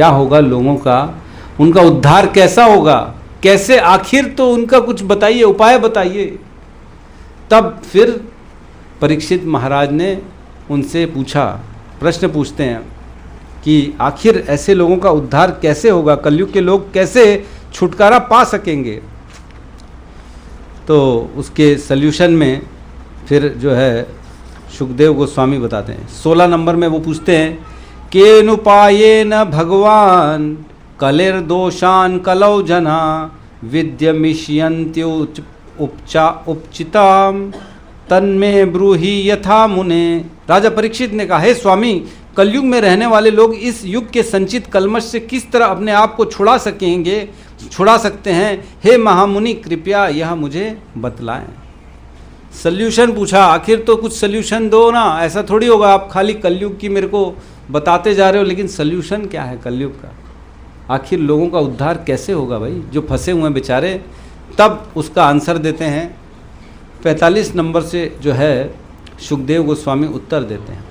होगा लोगों का, उनका उद्धार कैसा होगा, कैसे, आखिर तो उनका कुछ बताइए, उपाय बताइए। तब फिर परीक्षित महाराज ने उनसे पूछा, प्रश्न पूछते हैं कि आखिर ऐसे लोगों का उद्धार कैसे होगा, कलयुग के लोग कैसे छुटकारा पा सकेंगे। तो उसके सल्यूशन में फिर जो है शुकदेव गोस्वामी बताते हैं। 16 नंबर में वो पूछते हैं, केनुपायेन भगवान कलिर्दोषान कलौ जना विद्यमिष्यन्त्युच उपचिताम तन्मे ब्रूहि यथा मुने। राजा परीक्षित ने कहा, हे स्वामी, कलयुग में रहने वाले लोग इस युग के संचित कलमश से किस तरह अपने आप को छुड़ा सकते हैं। हे महामुनि, कृपया यह मुझे बतलाएं। सल्यूशन पूछा, आखिर तो कुछ सल्यूशन दो ना, ऐसा थोड़ी होगा आप खाली कलयुग की मेरे को बताते जा रहे हो, लेकिन सल्यूशन क्या है कलयुग का, आखिर लोगों का उद्धार कैसे होगा भाई, जो फंसे हुए हैं बेचारे। तब उसका आंसर देते हैं 45 नंबर से जो है शुकदेव गोस्वामी उत्तर देते हैं।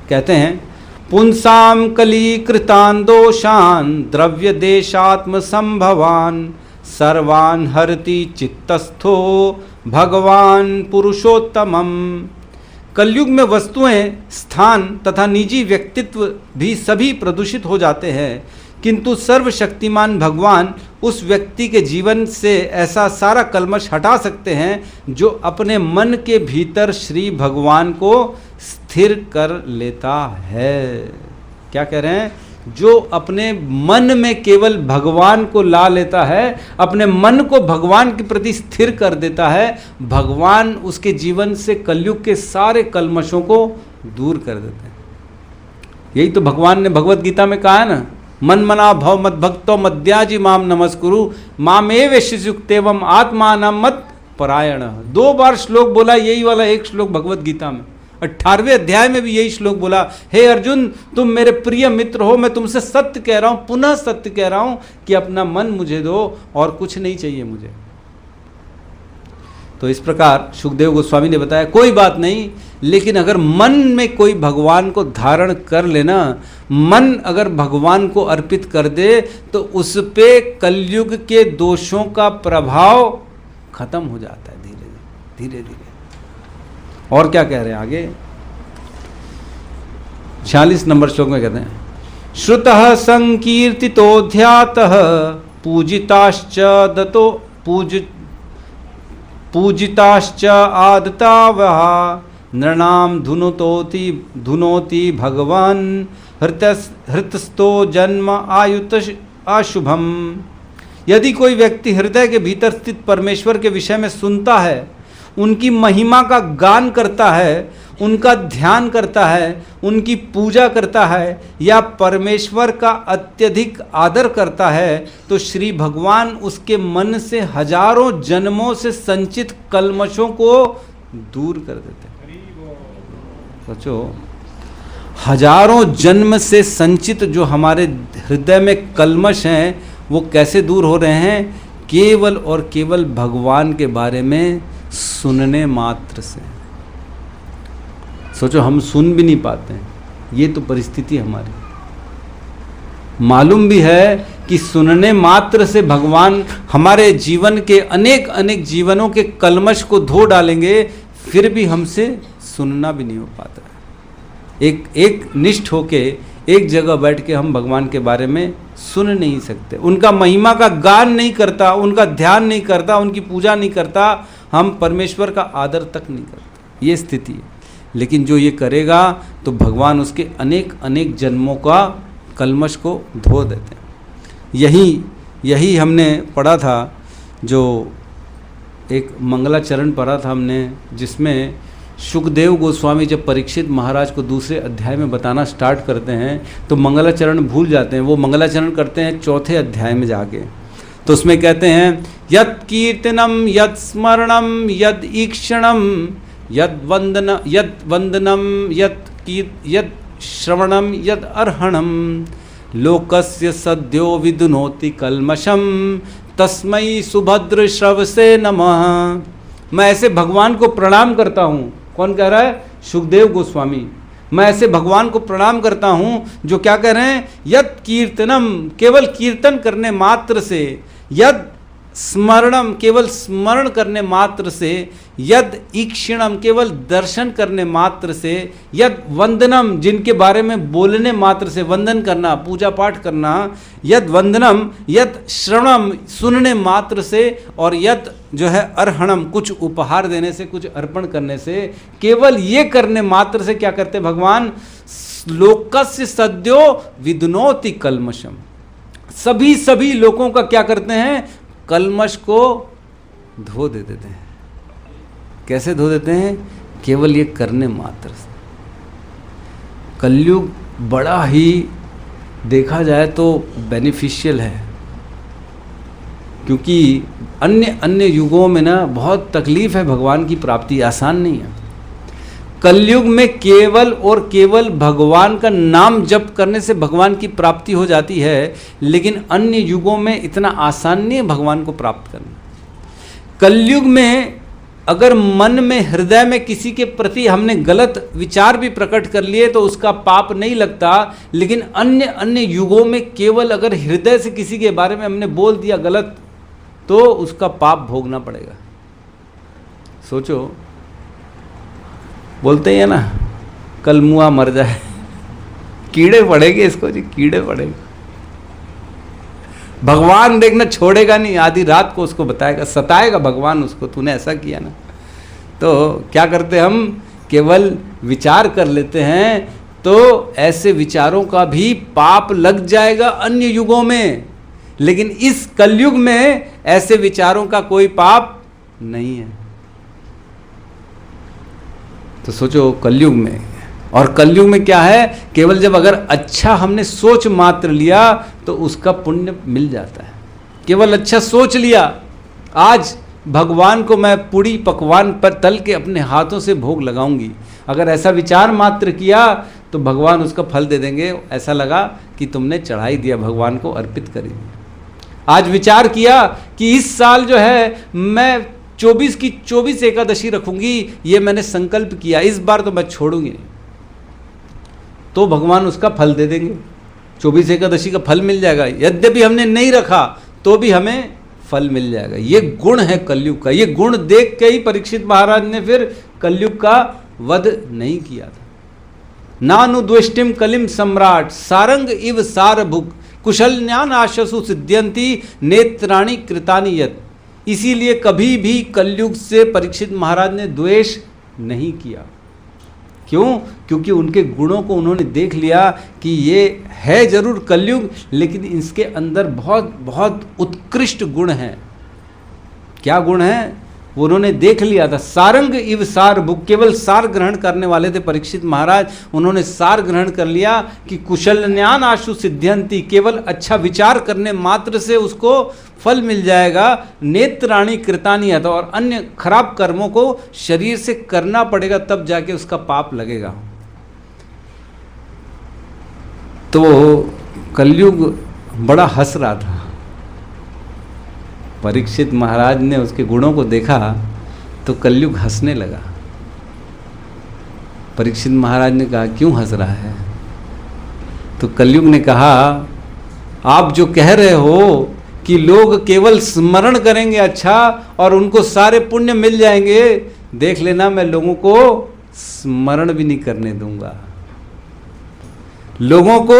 कहते हैं, पुंसाम कलीकृतान दोषान द्रव्य देशात्म संभवान सर्वान हरति चित्तस्थो भगवान पुरुषोत्तमम। कलयुग में वस्तुएं, स्थान तथा निजी व्यक्तित्व भी सभी प्रदूषित हो जाते हैं, किंतु सर्वशक्तिमान भगवान उस व्यक्ति के जीवन से ऐसा सारा कलमश हटा सकते हैं जो अपने मन के भीतर श्री भगवान को स्थिर कर लेता है। क्या कह रहे हैं? जो अपने मन में केवल भगवान को ला लेता है, अपने मन को भगवान के प्रति स्थिर कर देता है, भगवान उसके जीवन से कलयुग के सारे कलमशों को दूर कर देते हैं। यही तो भगवान ने भगवत गीता में कहा है ना, मन मना भव मद भक्तो मद्याजी माम नमस्कुरु मामेव शिशुक्तेवम आत्मानं मत परायण। 2 बार श्लोक बोला, यही वाला एक श्लोक भगवत गीता में। 18वें अध्याय में भी यही श्लोक बोला, हे अर्जुन, तुम मेरे प्रिय मित्र हो, मैं तुमसे सत्य कह रहा हूं, पुनः सत्य कह रहा हूं कि अपना मन मुझे दो और कुछ नहीं चाहिए मुझे। तो इस प्रकार शुकदेव गोस्वामी ने बताया, कोई बात नहीं, लेकिन अगर मन में कोई भगवान को धारण कर लेना, मन अगर भगवान को अर्पित कर दे, तो उस पे कलयुग के दोषों का प्रभाव खत्म हो जाता है धीरे धीरे। और क्या कह रहे हैं आगे? 46 नंबर श्लोक में कहते हैं, श्रुतः संकीर्तितोऽध्यातः पूजिताश्च दतो पूजिताश्च आदतावः नृणाम धुनोति भगवान हृतस्थो जन्म आयुत अशुभम। यदि कोई व्यक्ति हृदय के भीतर स्थित परमेश्वर के विषय में सुनता है, उनकी महिमा का गान करता है, उनका ध्यान करता है, उनकी पूजा करता है या परमेश्वर का अत्यधिक आदर करता है, तो श्री भगवान उसके मन से हजारों जन्मों से संचित कल्मशों को दूर कर देते हैं। सोचो, हजारों जन्म से संचित जो हमारे हृदय में कल्मश हैं वो कैसे दूर हो रहे हैं? केवल और केवल भगवान के बारे में सुनने मात्र से। सोचो, हम सुन भी नहीं पाते हैं, ये तो परिस्थिति हमारी। मालूम भी है कि सुनने मात्र से भगवान हमारे जीवन के अनेक अनेक जीवनों के कल्मश को धो डालेंगे, फिर भी हमसे सुनना भी नहीं हो पाता है। एक निष्ठ होके एक जगह बैठ के हम भगवान के बारे में सुन नहीं सकते, उनका महिमा का गान नहीं करता, उनका ध्यान नहीं करता, उनकी पूजा नहीं करता, हम परमेश्वर का आदर तक नहीं करते। ये स्थिति है। लेकिन जो ये करेगा तो भगवान उसके अनेक अनेक जन्मों का कल्मश को धो देते हैं। यही हमने पढ़ा था, जो एक मंगलाचरण पढ़ा था हमने, जिसमें सुखदेव गोस्वामी जब परीक्षित महाराज को दूसरे अध्याय में बताना स्टार्ट करते हैं तो मंगलाचरण भूल जाते हैं। वो मंगलाचरण करते हैं चौथे अध्याय में जाके, तो उसमें कहते हैं यत् कीर्तनम यत् स्मरणम यद ईक्षणम यद वंदनम यद श्रवणम यद अर्हणम लोकस्य सद्यो विदुनोति कल्मषम तस्मै सुभद्र श्रवसे नमः। मैं ऐसे भगवान को प्रणाम करता हूँ। कौन कह रहा है? सुखदेव गोस्वामी। मैं ऐसे भगवान को प्रणाम करता हूँ जो क्या कह रहे हैं? यद कीर्तनम, केवल कीर्तन करने मात्र से, यद स्मरणम, केवल स्मरण करने मात्र से, यद ईक्षणम, केवल दर्शन करने मात्र से, यद वंदनम, जिनके बारे में बोलने मात्र से, वंदन करना, पूजा पाठ करना, यद वंदनम, यद श्रवणम, सुनने मात्र से, और यद जो है अर्हणम, कुछ उपहार देने से, कुछ अर्पण करने से, केवल ये करने मात्र से क्या करते भगवान? लोकस्य सद्यो विदुनोति कल्मषम। सभी लोगों का क्या करते हैं? कल्मश को धो दे देते हैं। कैसे धो देते हैं? केवल ये करने मात्र से। कलयुग बड़ा ही देखा जाए तो बेनिफिशियल है, क्योंकि अन्य युगों में ना बहुत तकलीफ है, भगवान की प्राप्ति आसान नहीं है। कलयुग में केवल और केवल भगवान का नाम जप करने से भगवान की प्राप्ति हो जाती है, लेकिन अन्य युगों में इतना आसान नहीं है भगवान को प्राप्त करना। कलयुग में अगर मन में, हृदय में किसी के प्रति हमने गलत विचार भी प्रकट कर लिए तो उसका पाप नहीं लगता, लेकिन अन्य युगों में केवल अगर हृदय से किसी के बारे में हमने बोल दिया गलत तो उसका पाप भोगना पड़ेगा। सोचो, बोलते हैं ना, कल मुआ मर जाए, कीड़े पड़ेंगे इसको जी, कीड़े पड़ेंगे। भगवान देखना छोड़ेगा नहीं, आधी रात को उसको बताएगा, सताएगा भगवान उसको, तूने ऐसा किया ना। तो क्या करते हम? केवल विचार कर लेते हैं, तो ऐसे विचारों का भी पाप लग जाएगा अन्य युगों में, लेकिन इस कलयुग में ऐसे विचारों का कोई पाप नहीं है। तो सोचो कलयुग में, और कलयुग में क्या है? केवल जब अगर अच्छा हमने सोच मात्र लिया तो उसका पुण्य मिल जाता है। केवल अच्छा सोच लिया, आज भगवान को मैं पूड़ी पकवान पर तल के अपने हाथों से भोग लगाऊंगी, अगर ऐसा विचार मात्र किया तो भगवान उसका फल दे देंगे। ऐसा लगा कि तुमने चढ़ाई दिया, भगवान को अर्पित कर दिया। आज विचार किया कि इस साल जो है मैं 24 की 24 एकादशी रखूंगी, ये मैंने संकल्प किया, इस बार तो मैं छोड़ूंगी नहीं, तो भगवान उसका फल दे देंगे। 24 एकादशी का फल मिल जाएगा, यद्यपि हमने नहीं रखा तो भी हमें फल मिल जाएगा। ये गुण है कलयुग का। ये गुण देख के ही परीक्षित महाराज ने फिर कलयुग का वध नहीं किया था। नानुद्वेष्टिम कलिम सम्राट सारंग इव सारभुक कुशल ज्ञान आशसु सिद्ध्यंती नेत्राणि कृतानि यत्। इसीलिए कभी भी कलयुग से परीक्षित महाराज ने द्वेष नहीं किया। क्यों? क्योंकि उनके गुणों को उन्होंने देख लिया कि ये है जरूर कलयुग, लेकिन इसके अंदर बहुत बहुत उत्कृष्ट गुण हैं। क्या गुण हैं? वो उन्होंने देख लिया था। सारंग इव सार भुक, केवल सार ग्रहण करने वाले थे परीक्षित महाराज। उन्होंने सार ग्रहण कर लिया कि कुशलन्यान आशु सिद्ध्यंती, केवल अच्छा विचार करने मात्र से उसको फल मिल जाएगा। नेत्राणी कृतानि यत, और अन्य खराब कर्मों को शरीर से करना पड़ेगा, तब जाके उसका पाप लगेगा। तो कलयुग बड़ा हंस रहा था। परीक्षित महाराज ने उसके गुणों को देखा तो कलयुग हंसने लगा। परीक्षित महाराज ने कहा, क्यों हंस रहा है? तो कलयुग ने कहा, आप जो कह रहे हो कि लोग केवल स्मरण करेंगे अच्छा और उनको सारे पुण्य मिल जाएंगे, देख लेना मैं लोगों को स्मरण भी नहीं करने दूंगा, लोगों को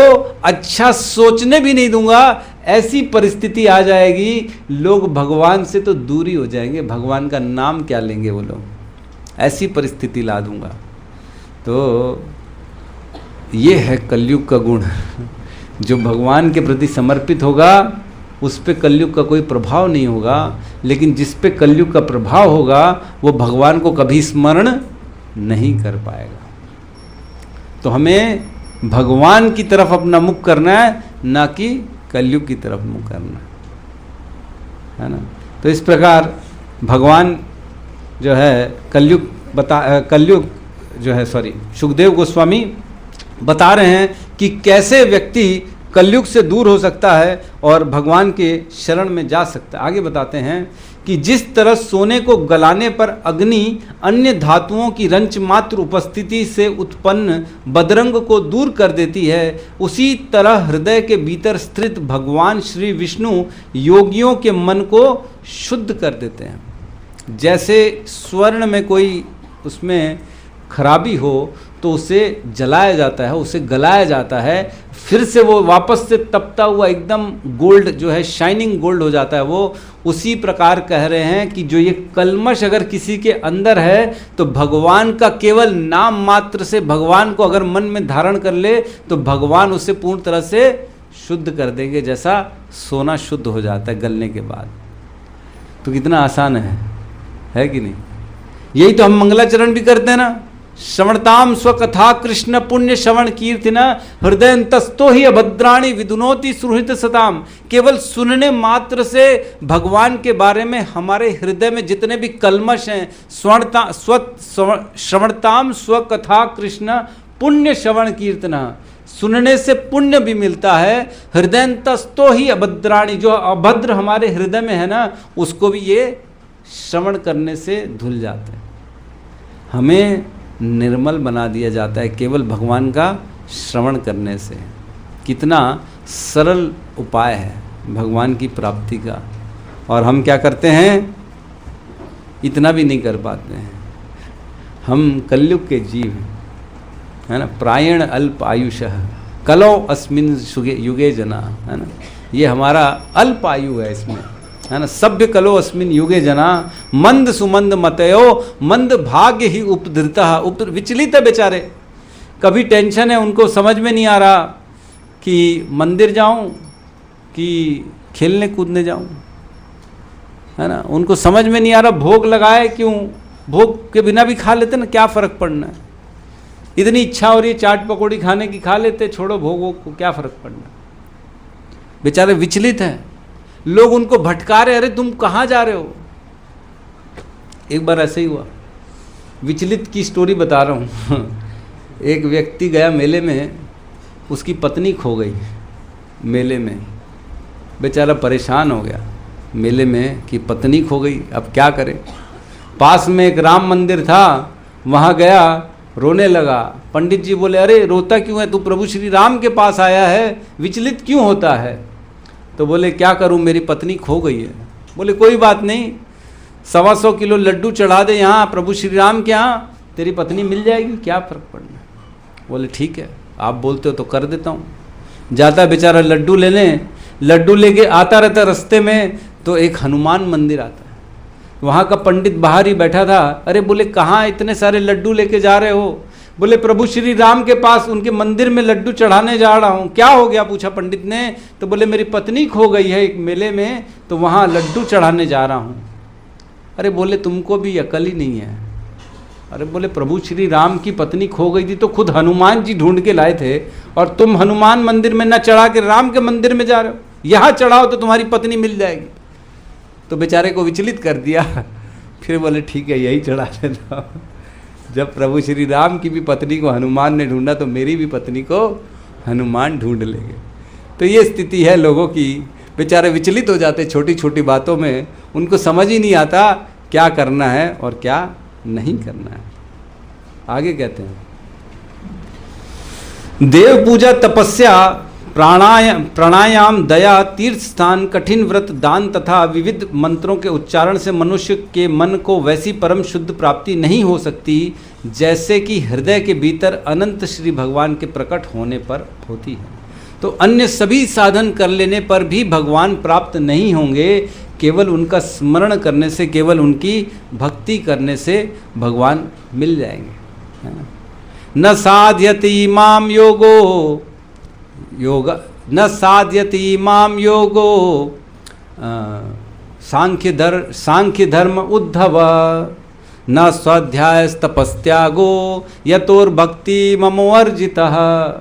अच्छा सोचने भी नहीं दूंगा। ऐसी परिस्थिति आ जाएगी, लोग भगवान से तो दूरी हो जाएंगे, भगवान का नाम क्या लेंगे वो लोग, ऐसी परिस्थिति ला दूंगा। तो ये है कलयुग का गुण। जो भगवान के प्रति समर्पित होगा उस पे कलयुग का कोई प्रभाव नहीं होगा, लेकिन जिस पे कलयुग का प्रभाव होगा वो भगवान को कभी स्मरण नहीं कर पाएगा। तो हमें भगवान की तरफ अपना मुख करना है, ना कि कलयुग की तरफ मुख करना है ना। तो इस प्रकार भगवान जो है कलयुग जो है सुखदेव गोस्वामी बता रहे हैं कि कैसे व्यक्ति कलयुग से दूर हो सकता है और भगवान के शरण में जा सकता है। आगे बताते हैं कि जिस तरह सोने को गलाने पर अग्नि अन्य धातुओं की रंच मात्र उपस्थिति से उत्पन्न बदरंग को दूर कर देती है, उसी तरह हृदय के भीतर स्थित भगवान श्री विष्णु योगियों के मन को शुद्ध कर देते हैं। जैसे स्वर्ण में कोई उसमें खराबी हो तो उसे जलाया जाता है, उसे गलाया जाता है, फिर से वो वापस से तपता हुआ एकदम गोल्ड जो है शाइनिंग गोल्ड हो जाता है। वो उसी प्रकार कह रहे हैं कि जो ये कल्मश अगर किसी के अंदर है तो भगवान का केवल नाम मात्र से भगवान को अगर मन में धारण कर ले तो भगवान उसे पूर्ण तरह से शुद्ध कर देंगे, जैसा सोना शुद्ध हो जाता है गलने के बाद। तो कितना आसान है कि नहीं? यही तो हम मंगलाचरण भी करते हैं ना। श्रवणताम स्वकथा कृष्ण पुण्य श्रवण कीर्तिना हृदयंतस्तो ही अभद्राणी विदुनोति सुहृत सताम। केवल सुनने मात्र से भगवान के बारे में हमारे हृदय में जितने भी कल्मश हैं, श्रवणताम स्वकथा कृष्ण पुण्य श्रवण कीर्तना, सुनने से पुण्य भी मिलता है। हृदयंतस्तो ही अभद्राणी, जो अभद्र हमारे हृदय में है ना, उसको भी ये श्रवण करने से धुल जाते हैं। हमें निर्मल बना दिया जाता है केवल भगवान का श्रवण करने से। कितना सरल उपाय है भगवान की प्राप्ति का, और हम क्या करते हैं? इतना भी नहीं कर पाते हैं। हम कलयुग के जीव है ना। प्रायण अल्प आयुषः कलो अस्मिन् युगे जना, है ना। ये हमारा अल्प आयु है इसमें, है ना। सभ्य कलो अस्मिन युगे जना मंद सुमंद मतयो मंद भाग्य ही उपधृता। विचलित है बेचारे, कभी टेंशन है, उनको समझ में नहीं आ रहा कि मंदिर जाऊं कि खेलने कूदने जाऊं, है ना। उनको समझ में नहीं आ रहा भोग लगाए क्यों, भोग के बिना भी खा लेते ना, क्या फ़र्क पड़ना है। इतनी इच्छा हो रही है चाट पकौड़ी खाने की, खा लेते, छोड़ो भोगों को, क्या फ़र्क पड़ना। बेचारे विचलित हैं, लोग उनको भटका रहे, अरे तुम कहाँ जा रहे हो। एक बार ऐसे ही हुआ, विचलित की स्टोरी बता रहा हूँ। एक व्यक्ति गया मेले में, उसकी पत्नी खो गई मेले में। बेचारा परेशान हो गया मेले में कि पत्नी खो गई, अब क्या करे। पास में एक राम मंदिर था, वहाँ गया, रोने लगा। पंडित जी बोले, अरे रोता क्यों है, तू प्रभु श्री राम के पास आया है, विचलित क्यों होता है। तो बोले, क्या करूं, मेरी पत्नी खो गई है। बोले, कोई बात नहीं, 125 किलो लड्डू चढ़ा दे यहाँ प्रभु श्री राम के यहाँ, तेरी पत्नी मिल जाएगी, क्या फ़र्क पड़ना। बोले, ठीक है, आप बोलते हो तो कर देता हूँ। जाता बेचारा लड्डू लेने, लड्डू लेके आता रहता रास्ते में, तो एक हनुमान मंदिर आता है। वहाँ का पंडित बाहर ही बैठा था। अरे बोले, कहाँ इतने सारे लड्डू लेके जा रहे हो। बोले प्रभु श्री राम के पास उनके मंदिर में लड्डू चढ़ाने जा रहा हूँ। क्या हो गया पूछा पंडित ने, तो बोले मेरी पत्नी खो गई है एक मेले में, तो वहाँ लड्डू चढ़ाने जा रहा हूँ। अरे बोले तुमको भी अकल ही नहीं है। अरे बोले प्रभु श्री राम की पत्नी खो गई थी तो खुद हनुमान जी ढूंढ के लाए थे, और तुम हनुमान मंदिर में न चढ़ा के राम के मंदिर में जा रहे हो, यहाँ चढ़ाओ तो तुम्हारी पत्नी मिल जाएगी। तो बेचारे को विचलित कर दिया। फिर बोले ठीक है यही चढ़ा लेता हूँ। जब प्रभु श्री राम की भी पत्नी को हनुमान ने ढूंढा तो मेरी भी पत्नी को हनुमान ढूंढ लेंगे। तो ये स्थिति है लोगों की, बेचारे विचलित हो जाते छोटी छोटी बातों में, उनको समझ ही नहीं आता क्या करना है और क्या नहीं करना है। आगे कहते हैं, देव पूजा, तपस्या, प्राणायाम, दया, तीर्थ स्थान, कठिन व्रत, दान तथा विविध मंत्रों के उच्चारण से मनुष्य के मन को वैसी परम शुद्ध प्राप्ति नहीं हो सकती जैसे कि हृदय के भीतर अनंत श्री भगवान के प्रकट होने पर होती है। तो अन्य सभी साधन कर लेने पर भी भगवान प्राप्त नहीं होंगे, केवल उनका स्मरण करने से, केवल उनकी भक्ति करने से भगवान मिल जाएंगे। न साध्यति माम योगो योग न साध्यति माम योगो सांख्य धर्म उद्धव न स्वाध्याय तपस्त्यागो यतोर भक्ति ममो अर्जितः।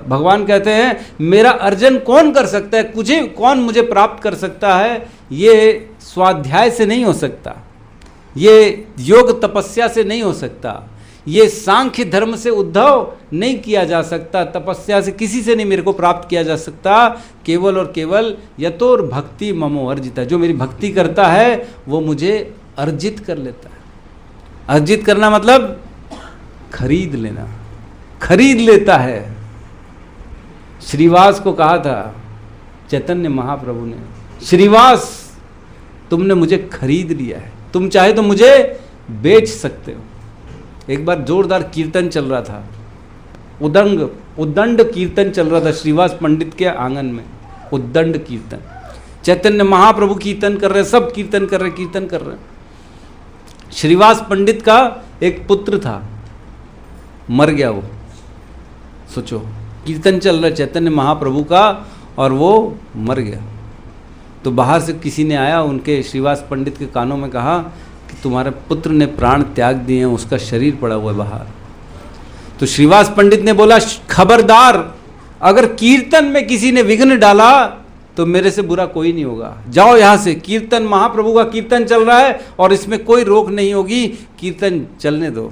भगवान कहते हैं मेरा अर्जन कौन कर सकता है, कौन मुझे प्राप्त कर सकता है, ये स्वाध्याय से नहीं हो सकता, ये योग तपस्या से नहीं हो सकता, ये सांख्य धर्म से उद्धव नहीं किया जा सकता, तपस्या से किसी से नहीं मेरे को प्राप्त किया जा सकता, केवल और केवल यतोर भक्ति ममो अर्जिता, जो मेरी भक्ति करता है वो मुझे अर्जित कर लेता है। अर्जित करना मतलब खरीद लेना, खरीद लेता है। श्रीवास को कहा था चैतन्य महाप्रभु ने, श्रीवास तुमने मुझे खरीद लिया है, तुम चाहे तो मुझे बेच सकते हो। एक बार जोरदार कीर्तन चल रहा था, उद्दंड कीर्तन चल रहा था श्रीवास पंडित के आंगन में, उद्दंड कीर्तन। चैतन्य महाप्रभु कीर्तन कर रहे, सब कीर्तन कर रहे। श्रीवास पंडित का एक पुत्र था, मर गया वो। सोचो कीर्तन चल रहा है चैतन्य महाप्रभु का और वो मर गया। तो बाहर से किसी ने आया, उनके श्रीवास पंडित के कानों में कहा कि तुम्हारे पुत्र ने प्राण त्याग दिए हैं, उसका शरीर पड़ा हुआ है बाहर। तो श्रीवास पंडित ने बोला खबरदार, अगर कीर्तन में किसी ने विघ्न डाला तो मेरे से बुरा कोई नहीं होगा, जाओ यहाँ से। कीर्तन महाप्रभु का कीर्तन चल रहा है और इसमें कोई रोक नहीं होगी, कीर्तन चलने दो।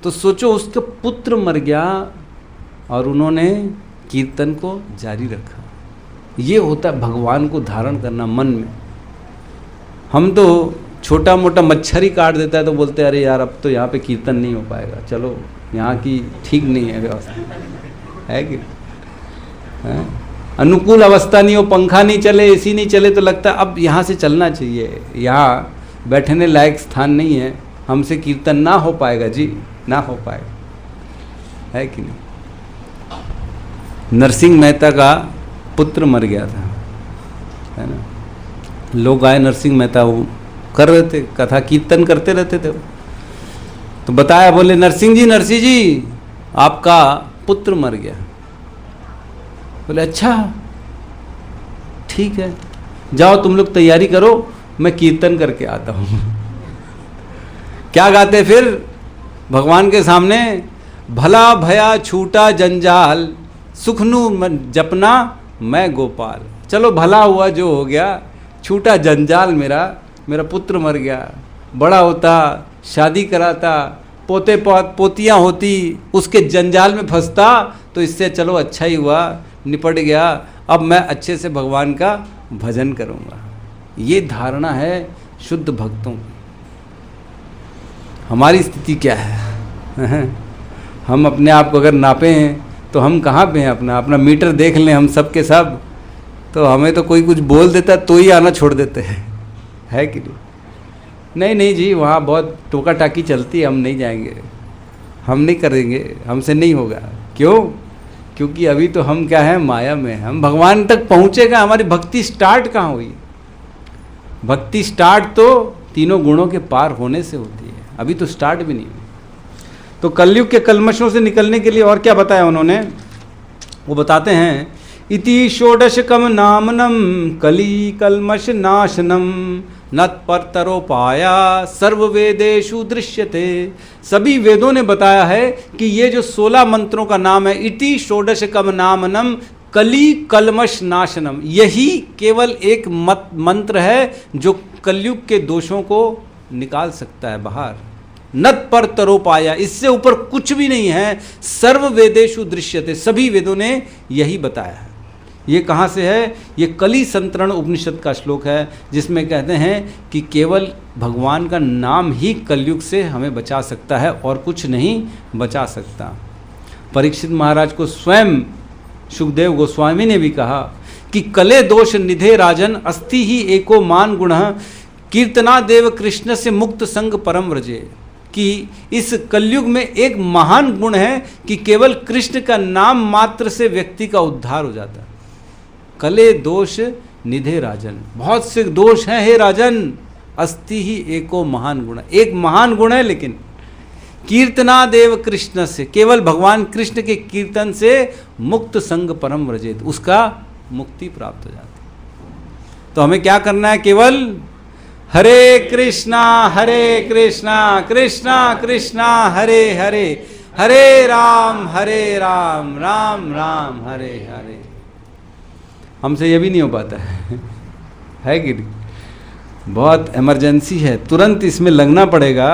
तो सोचो उसका पुत्र मर गया और उन्होंने कीर्तन को जारी रखा। ये होता है भगवान को धारण करना मन में। हम तो छोटा मोटा मच्छर ही काट देता है तो बोलते हैं अरे यार अब तो यहाँ पे कीर्तन नहीं हो पाएगा, चलो यहाँ की ठीक नहीं है व्यवस्था, है कि है? अनुकूल अवस्था नहीं हो, पंखा नहीं चले, एसी नहीं चले तो लगता है अब यहाँ से चलना चाहिए, यहाँ बैठने लायक स्थान नहीं है, हमसे कीर्तन ना हो पाएगा जी, ना हो पाएगा, है कि नहीं। नरसिंह मेहता का पुत्र मर गया था, है ना। लोग आए, नरसिंह मेहता वो कर रहे थे, कथा कीर्तन करते रहते थे। तो बताया, बोले नरसिंह जी आपका पुत्र मर गया। बोले अच्छा ठीक है, जाओ तुम लोग तैयारी करो, मैं कीर्तन करके आता हूँ। क्या गाते फिर भगवान के सामने, भला भया छूटा जंजाल, सुखनु जपना मैं गोपाल। चलो भला हुआ जो हो गया, छूटा जंजाल मेरा पुत्र मर गया, बड़ा होता, शादी कराता, पोते पोतियाँ होती, उसके जंजाल में फंसता, तो इससे चलो अच्छा ही हुआ, निपट गया, अब मैं अच्छे से भगवान का भजन करूँगा। ये धारणा है शुद्ध भक्तों की। हमारी स्थिति क्या है? हम अपने आप को अगर नापे हैं तो हम कहाँ पे हैं? अपना मीटर देख लें हम सब के सब, तो हमें तो कोई कुछ बोल देता तो ही आना छोड़ देते हैं, है कि नहीं जी, वहाँ बहुत टोका टाकी चलती है, हम नहीं जाएंगे, हम नहीं करेंगे, हमसे नहीं होगा। क्यों? क्योंकि अभी तो हम क्या है, माया में। हम भगवान तक पहुँचेगा, हमारी भक्ति स्टार्ट कहाँ हुई? भक्ति स्टार्ट तो तीनों गुणों के पार होने से होती है, अभी तो स्टार्ट भी नहीं हुई। तो कलयुग के कलमशों से निकलने के लिए और क्या बताया उन्होंने, वो बताते हैं, इति षोडशकम नामनम कली कलमश नाशनम नत्परतरोपाया सर्ववेदेषु दृश्यते। सभी वेदों ने बताया है कि ये जो 16 मंत्रों का नाम है, इति षोडशकम नामनम कली कलमश नाशनम, यही केवल एक मंत्र है जो कलयुग के दोषों को निकाल सकता है बाहर। नत पर तरोपाया, इससे ऊपर कुछ भी नहीं है। सर्व वेदेषु दृश्यते, सभी वेदों ने यही बताया है। ये कहाँ से है, ये कली संतरण उपनिषद का श्लोक है, जिसमें कहते हैं कि केवल भगवान का नाम ही कलयुग से हमें बचा सकता है और कुछ नहीं बचा सकता। परीक्षित महाराज को स्वयं सुखदेव गोस्वामी ने भी कहा कि कले दोष निधे राजन अस्ति ही एको मान गुण कीर्तना देव कृष्ण से मुक्त संग परम व्रजे, कि इस कलयुग में एक महान गुण है कि केवल कृष्ण का नाम मात्र से व्यक्ति का उद्धार हो जाता है। कले दोष निधे राजन, बहुत से दोष हैं हे राजन, अस्ति ही एको महान गुण, एक महान गुण है, लेकिन कीर्तना देव कृष्ण से, केवल भगवान कृष्ण के कीर्तन से मुक्त संग परम व्रजेत, उसका मुक्ति प्राप्त हो जाती है। तो हमें क्या करना है, केवल हरे कृष्णा कृष्णा कृष्णा हरे हरे, हरे राम राम राम हरे हरे। हमसे ये भी नहीं हो पाता है कि नहीं, बहुत इमरजेंसी है, तुरंत इसमें लगना पड़ेगा,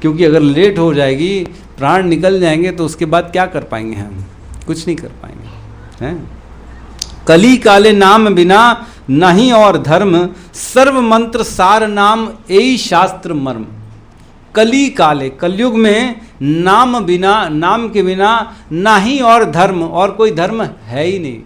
क्योंकि अगर लेट हो जाएगी, प्राण निकल जाएंगे, तो उसके बाद क्या कर पाएंगे हम, कुछ नहीं कर पाएंगे, हैं। कली काले नाम बिना नहीं और धर्म, सर्व मंत्र सार नाम यही शास्त्र मर्म। कली काले, कलयुग में नाम बिना, नाम के बिना नहीं और धर्म, और कोई धर्म है ही नहीं।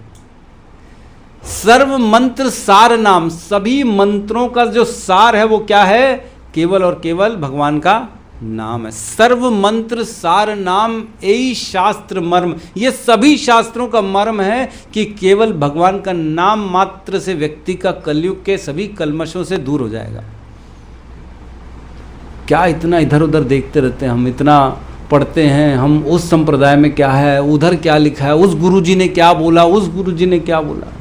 सर्व मंत्र सार नाम, सभी मंत्रों का जो सार है वो क्या है, केवल और केवल भगवान का नाम है। सर्व मंत्र सार नाम यही शास्त्र मर्म, ये सभी शास्त्रों का मर्म है कि केवल भगवान का नाम मात्र से व्यक्ति का कलयुग के सभी कलमशों से दूर हो जाएगा। क्या इतना इधर उधर देखते रहते हैं हम, इतना पढ़ते हैं हम, उस संप्रदाय में क्या है, उधर क्या लिखा है, उस गुरुजी ने क्या बोला, उस गुरुजी ने क्या बोला।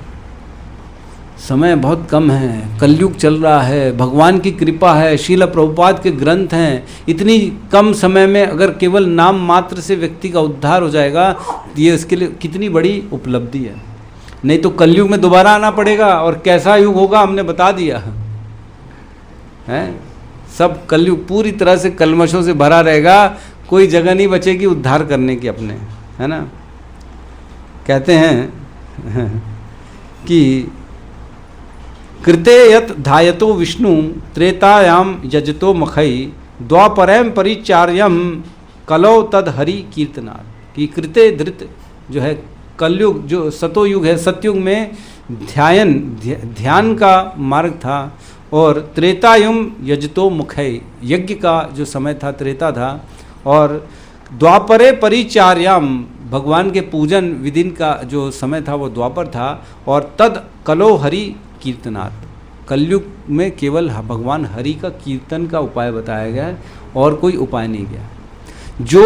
समय बहुत कम है, कलयुग चल रहा है, भगवान की कृपा है, श्रील प्रभुपाद के ग्रंथ हैं, इतनी कम समय में अगर केवल नाम मात्र से व्यक्ति का उद्धार हो जाएगा, ये इसके लिए कितनी बड़ी उपलब्धि है। नहीं तो कलयुग में दोबारा आना पड़ेगा, और कैसा युग होगा हमने बता दिया है। सब कलयुग पूरी तरह से कलमशों से भरा रहेगा, कोई जगह नहीं बचेगी उद्धार करने की अपने, है ना। कहते हैं कि कृते यत धायतो विष्णु त्रेतायाम यजतो मखई द्वापरम परिचार्यम कलो तद हरि कीर्तनाथ, कि कृते धृत जो है कलयुग, जो सतोयुग है, सतयुग में ध्यान का मार्ग था, और त्रेतायुम यजतो मुखई, यज्ञ का जो समय था त्रेता था, और द्वापरे परिचार्याम, भगवान के पूजन विधिन का जो समय था वो द्वापर था, और तद कलो हरि कीर्तनाथ, कलयुग में केवल भगवान हरि का कीर्तन का उपाय बताया गया है, और कोई उपाय नहीं गया। जो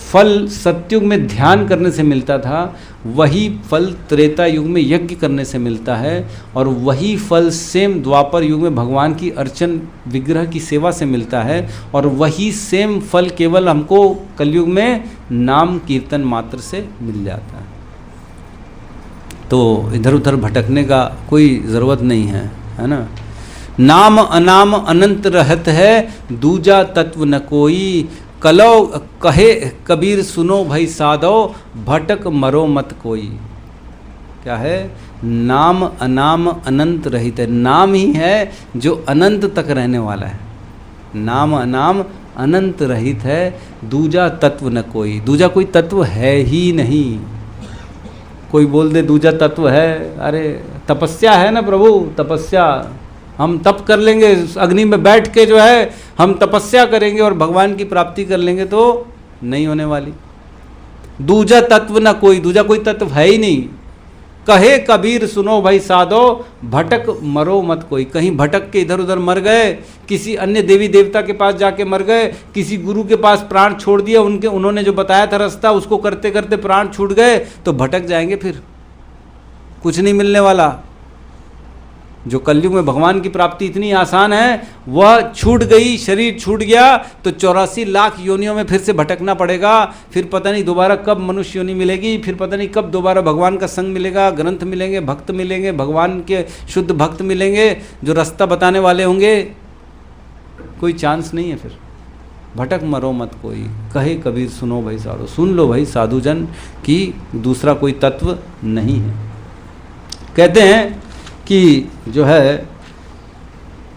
फल सतयुग में ध्यान करने से मिलता था, वही फल त्रेता युग में यज्ञ करने से मिलता है, और वही फल सेम द्वापर युग में भगवान की अर्चन विग्रह की सेवा से मिलता है, और वही सेम फल केवल हमको कलयुग में नाम कीर्तन मात्र से मिल जाता है। तो इधर उधर भटकने का कोई ज़रूरत नहीं है ना। नाम अनाम अनंत रहत है, दूजा तत्व न कोई, कलो कहे कबीर सुनो भाई साधो, भटक मरो मत कोई। क्या है, नाम अनाम अनंत रहित है, नाम ही है जो अनंत तक रहने वाला है, नाम अनाम अनंत रहित है, दूजा तत्व न कोई, दूजा कोई तत्व है ही नहीं। कोई बोल दे दूजा तत्व है, अरे तपस्या है ना प्रभु, तपस्या, हम तप कर लेंगे, अग्नि में बैठ के जो है हम तपस्या करेंगे और भगवान की प्राप्ति कर लेंगे, तो नहीं होने वाली। दूजा तत्व ना कोई, दूजा कोई तत्व है ही नहीं, कहे कबीर सुनो भाई साधो, भटक मरो मत कोई। कहीं भटक के इधर उधर मर गए, किसी अन्य देवी देवता के पास जाके मर गए, किसी गुरु के पास प्राण छोड़ दिया, उन्होंने जो बताया था रास्ता उसको करते करते प्राण छूट गए, तो भटक जाएंगे, फिर कुछ नहीं मिलने वाला। जो कलयुग में भगवान की प्राप्ति इतनी आसान है, वह छूट गई, शरीर छूट गया तो 84 लाख योनियों में फिर से भटकना पड़ेगा। फिर पता नहीं दोबारा कब मनुष्य योनि मिलेगी, फिर पता नहीं कब दोबारा भगवान का संग मिलेगा, ग्रंथ मिलेंगे, भक्त मिलेंगे, भगवान के शुद्ध भक्त मिलेंगे जो रास्ता बताने वाले होंगे। कोई चांस नहीं है, फिर भटक मरो मत कोई, कहे कबीर सुनो भाई साधु। सुन लो भाई साधुजन कि दूसरा कोई तत्व नहीं है। कहते हैं कि जो है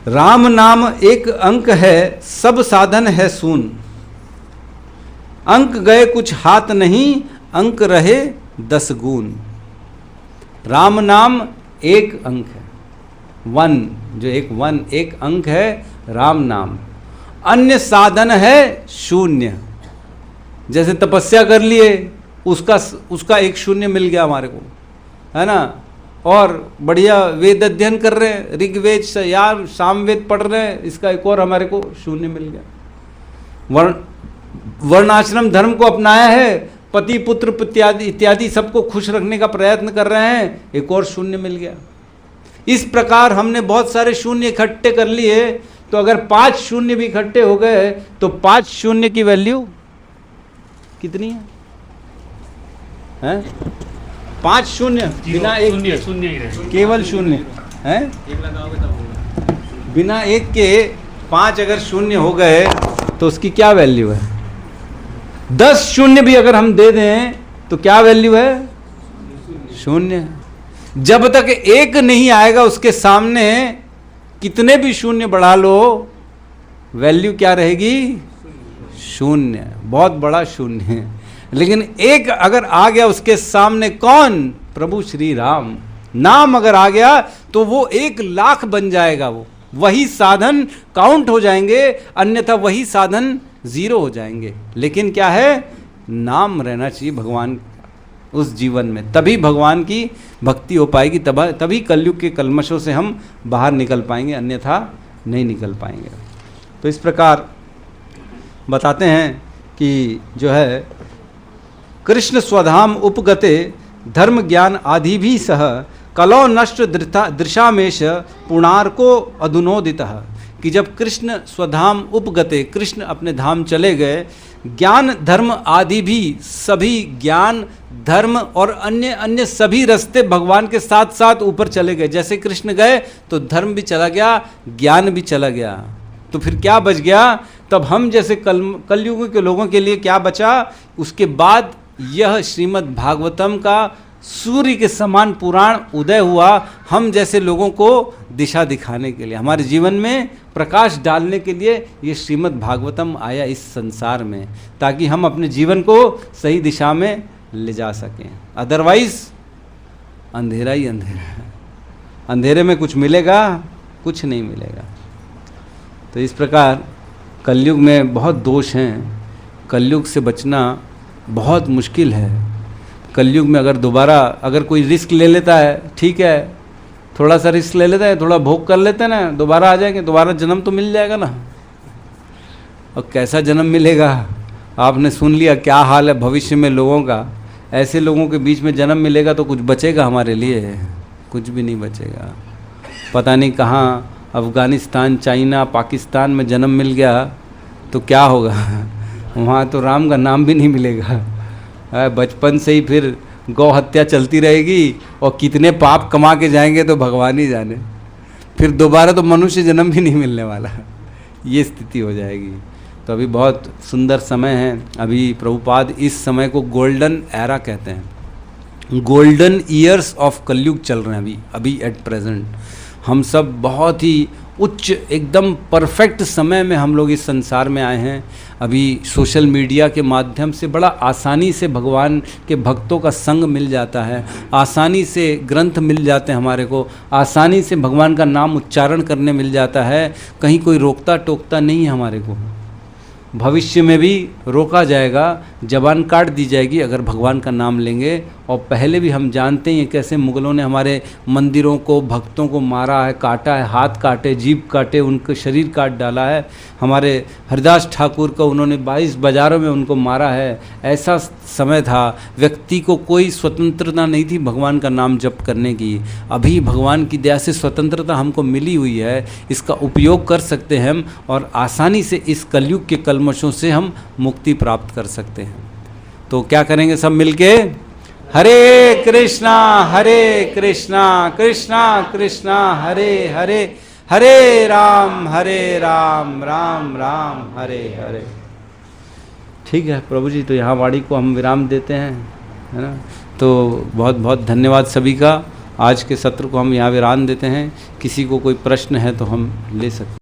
राम नाम एक अंक है, सब साधन है शून। अंक गए कुछ हाथ नहीं, अंक रहे 10 गुण। राम नाम एक अंक है, वन, जो एक अंक है राम नाम। अन्य साधन है शून्य। जैसे तपस्या कर लिए, उसका एक शून्य मिल गया हमारे को, है ना। और बढ़िया वेद अध्ययन कर रहे हैं, ऋग्वेद या सामवेद पढ़ रहे हैं, इसका एक और हमारे को शून्य मिल गया। वर्णाश्रम धर्म को अपनाया है, पति पुत्र इत्यादि सबको खुश रखने का प्रयत्न कर रहे हैं, एक और शून्य मिल गया। इस प्रकार हमने बहुत सारे शून्य इकट्ठे कर लिए, तो अगर 5 शून्य भी इकट्ठे हो गए तो 5 शून्य की वैल्यू कितनी है? 5 शून्य बिना एक के, केवल शून्य है, बिना एक के 5 अगर शून्य हो गए तो उसकी क्या वैल्यू है? 10 शून्य भी अगर हम दे दें तो क्या वैल्यू है? शून्य। जब तक एक नहीं आएगा उसके सामने कितने भी शून्य बढ़ा लो, वैल्यू क्या रहेगी? शून्य, बहुत बड़ा शून्य है। लेकिन एक अगर आ गया उसके सामने, कौन? प्रभु श्री राम। नाम अगर आ गया तो वो 1,00,000 बन जाएगा, वो वही साधन काउंट हो जाएंगे, अन्यथा वही साधन 0 हो जाएंगे। लेकिन क्या है? नाम रहना चाहिए भगवान उस जीवन में, तभी भगवान की भक्ति हो पाएगी, तभी कलयुग के कल्मशों से हम बाहर निकल पाएंगे, अन्यथा नहीं निकल पाएंगे। तो इस प्रकार बताते हैं कि जो है कृष्ण स्वधाम उपगते धर्म ज्ञान आदि भी सह कलौ नष्ट दृशामेश पुणार्को अधुनोदितः। कि जब कृष्ण स्वधाम उपगते, कृष्ण अपने धाम चले गए, ज्ञान धर्म आदि भी, सभी ज्ञान धर्म और अन्य अन्य सभी रास्ते भगवान के साथ साथ ऊपर चले गए। जैसे कृष्ण गए तो धर्म भी चला गया, ज्ञान भी चला गया, तो फिर क्या बच गया? तब हम जैसे कलयुग के लोगों के लिए क्या बचा? उसके बाद यह श्रीमद् भागवतम का सूर्य के समान पुराण उदय हुआ, हम जैसे लोगों को दिशा दिखाने के लिए, हमारे जीवन में प्रकाश डालने के लिए ये श्रीमद् भागवतम आया इस संसार में, ताकि हम अपने जीवन को सही दिशा में ले जा सकें। अदरवाइज अंधेरा ही अंधेरा है, अंधेरे में कुछ मिलेगा? कुछ नहीं मिलेगा। तो इस प्रकार कलयुग में बहुत दोष हैं, कलयुग से बचना बहुत मुश्किल है। कलयुग में अगर कोई रिस्क ले लेता है, ठीक है, थोड़ा सा रिस्क ले लेता है, थोड़ा भोग कर लेते हैं ना, दोबारा आ जाएंगे, दोबारा जन्म तो मिल जाएगा ना। और कैसा जन्म मिलेगा? आपने सुन लिया क्या हाल है भविष्य में लोगों का। ऐसे लोगों के बीच में जन्म मिलेगा तो कुछ बचेगा हमारे लिए? कुछ भी नहीं बचेगा। पता नहीं कहाँ अफ़गानिस्तान, चाइना, पाकिस्तान में जन्म मिल गया तो क्या होगा? वहाँ तो राम का नाम भी नहीं मिलेगा। बचपन से ही फिर गौ हत्या चलती रहेगी और कितने पाप कमा के जाएंगे तो भगवान ही जाने। फिर दोबारा तो मनुष्य जन्म भी नहीं मिलने वाला, ये स्थिति हो जाएगी। तो अभी बहुत सुंदर समय है। अभी प्रभुपाद इस समय को गोल्डन एरा कहते हैं, गोल्डन ईयर्स ऑफ कलयुग चल रहे हैं अभी एट प्रेजेंट। हम सब बहुत ही उच्च एकदम परफेक्ट समय में हम लोग इस संसार में आए हैं। अभी सोशल मीडिया के माध्यम से बड़ा आसानी से भगवान के भक्तों का संग मिल जाता है, आसानी से ग्रंथ मिल जाते हैं हमारे को, आसानी से भगवान का नाम उच्चारण करने मिल जाता है। कहीं कोई रोकता टोकता नहीं है हमारे को। भविष्य में भी रोका जाएगा, जबान काट दी जाएगी अगर भगवान का नाम लेंगे और पहले भी हम जानते हैं कैसे मुग़लों ने हमारे मंदिरों को, भक्तों को मारा है, काटा है, हाथ काटे, जीभ काटे, उनके शरीर काट डाला है। हमारे हरिदास ठाकुर को उन्होंने 22 बाज़ारों में उनको मारा है। ऐसा समय था, व्यक्ति को कोई स्वतंत्रता नहीं थी भगवान का नाम जप करने की। अभी भगवान की दया से स्वतंत्रता हमको मिली हुई है, इसका उपयोग कर सकते हैं हम और आसानी से इस कलयुग के कलमशों से हम मुक्ति प्राप्त कर सकते हैं। तो क्या करेंगे सब मिलके? हरे कृष्णा कृष्णा कृष्णा हरे हरे, हरे राम राम राम हरे हरे। ठीक है प्रभु जी, तो यहाँ वाणी को हम विराम देते हैं, है ना। तो बहुत बहुत धन्यवाद सभी का। आज के सत्र को हम यहाँ विराम देते हैं। किसी को कोई प्रश्न है तो हम ले सकते हैं।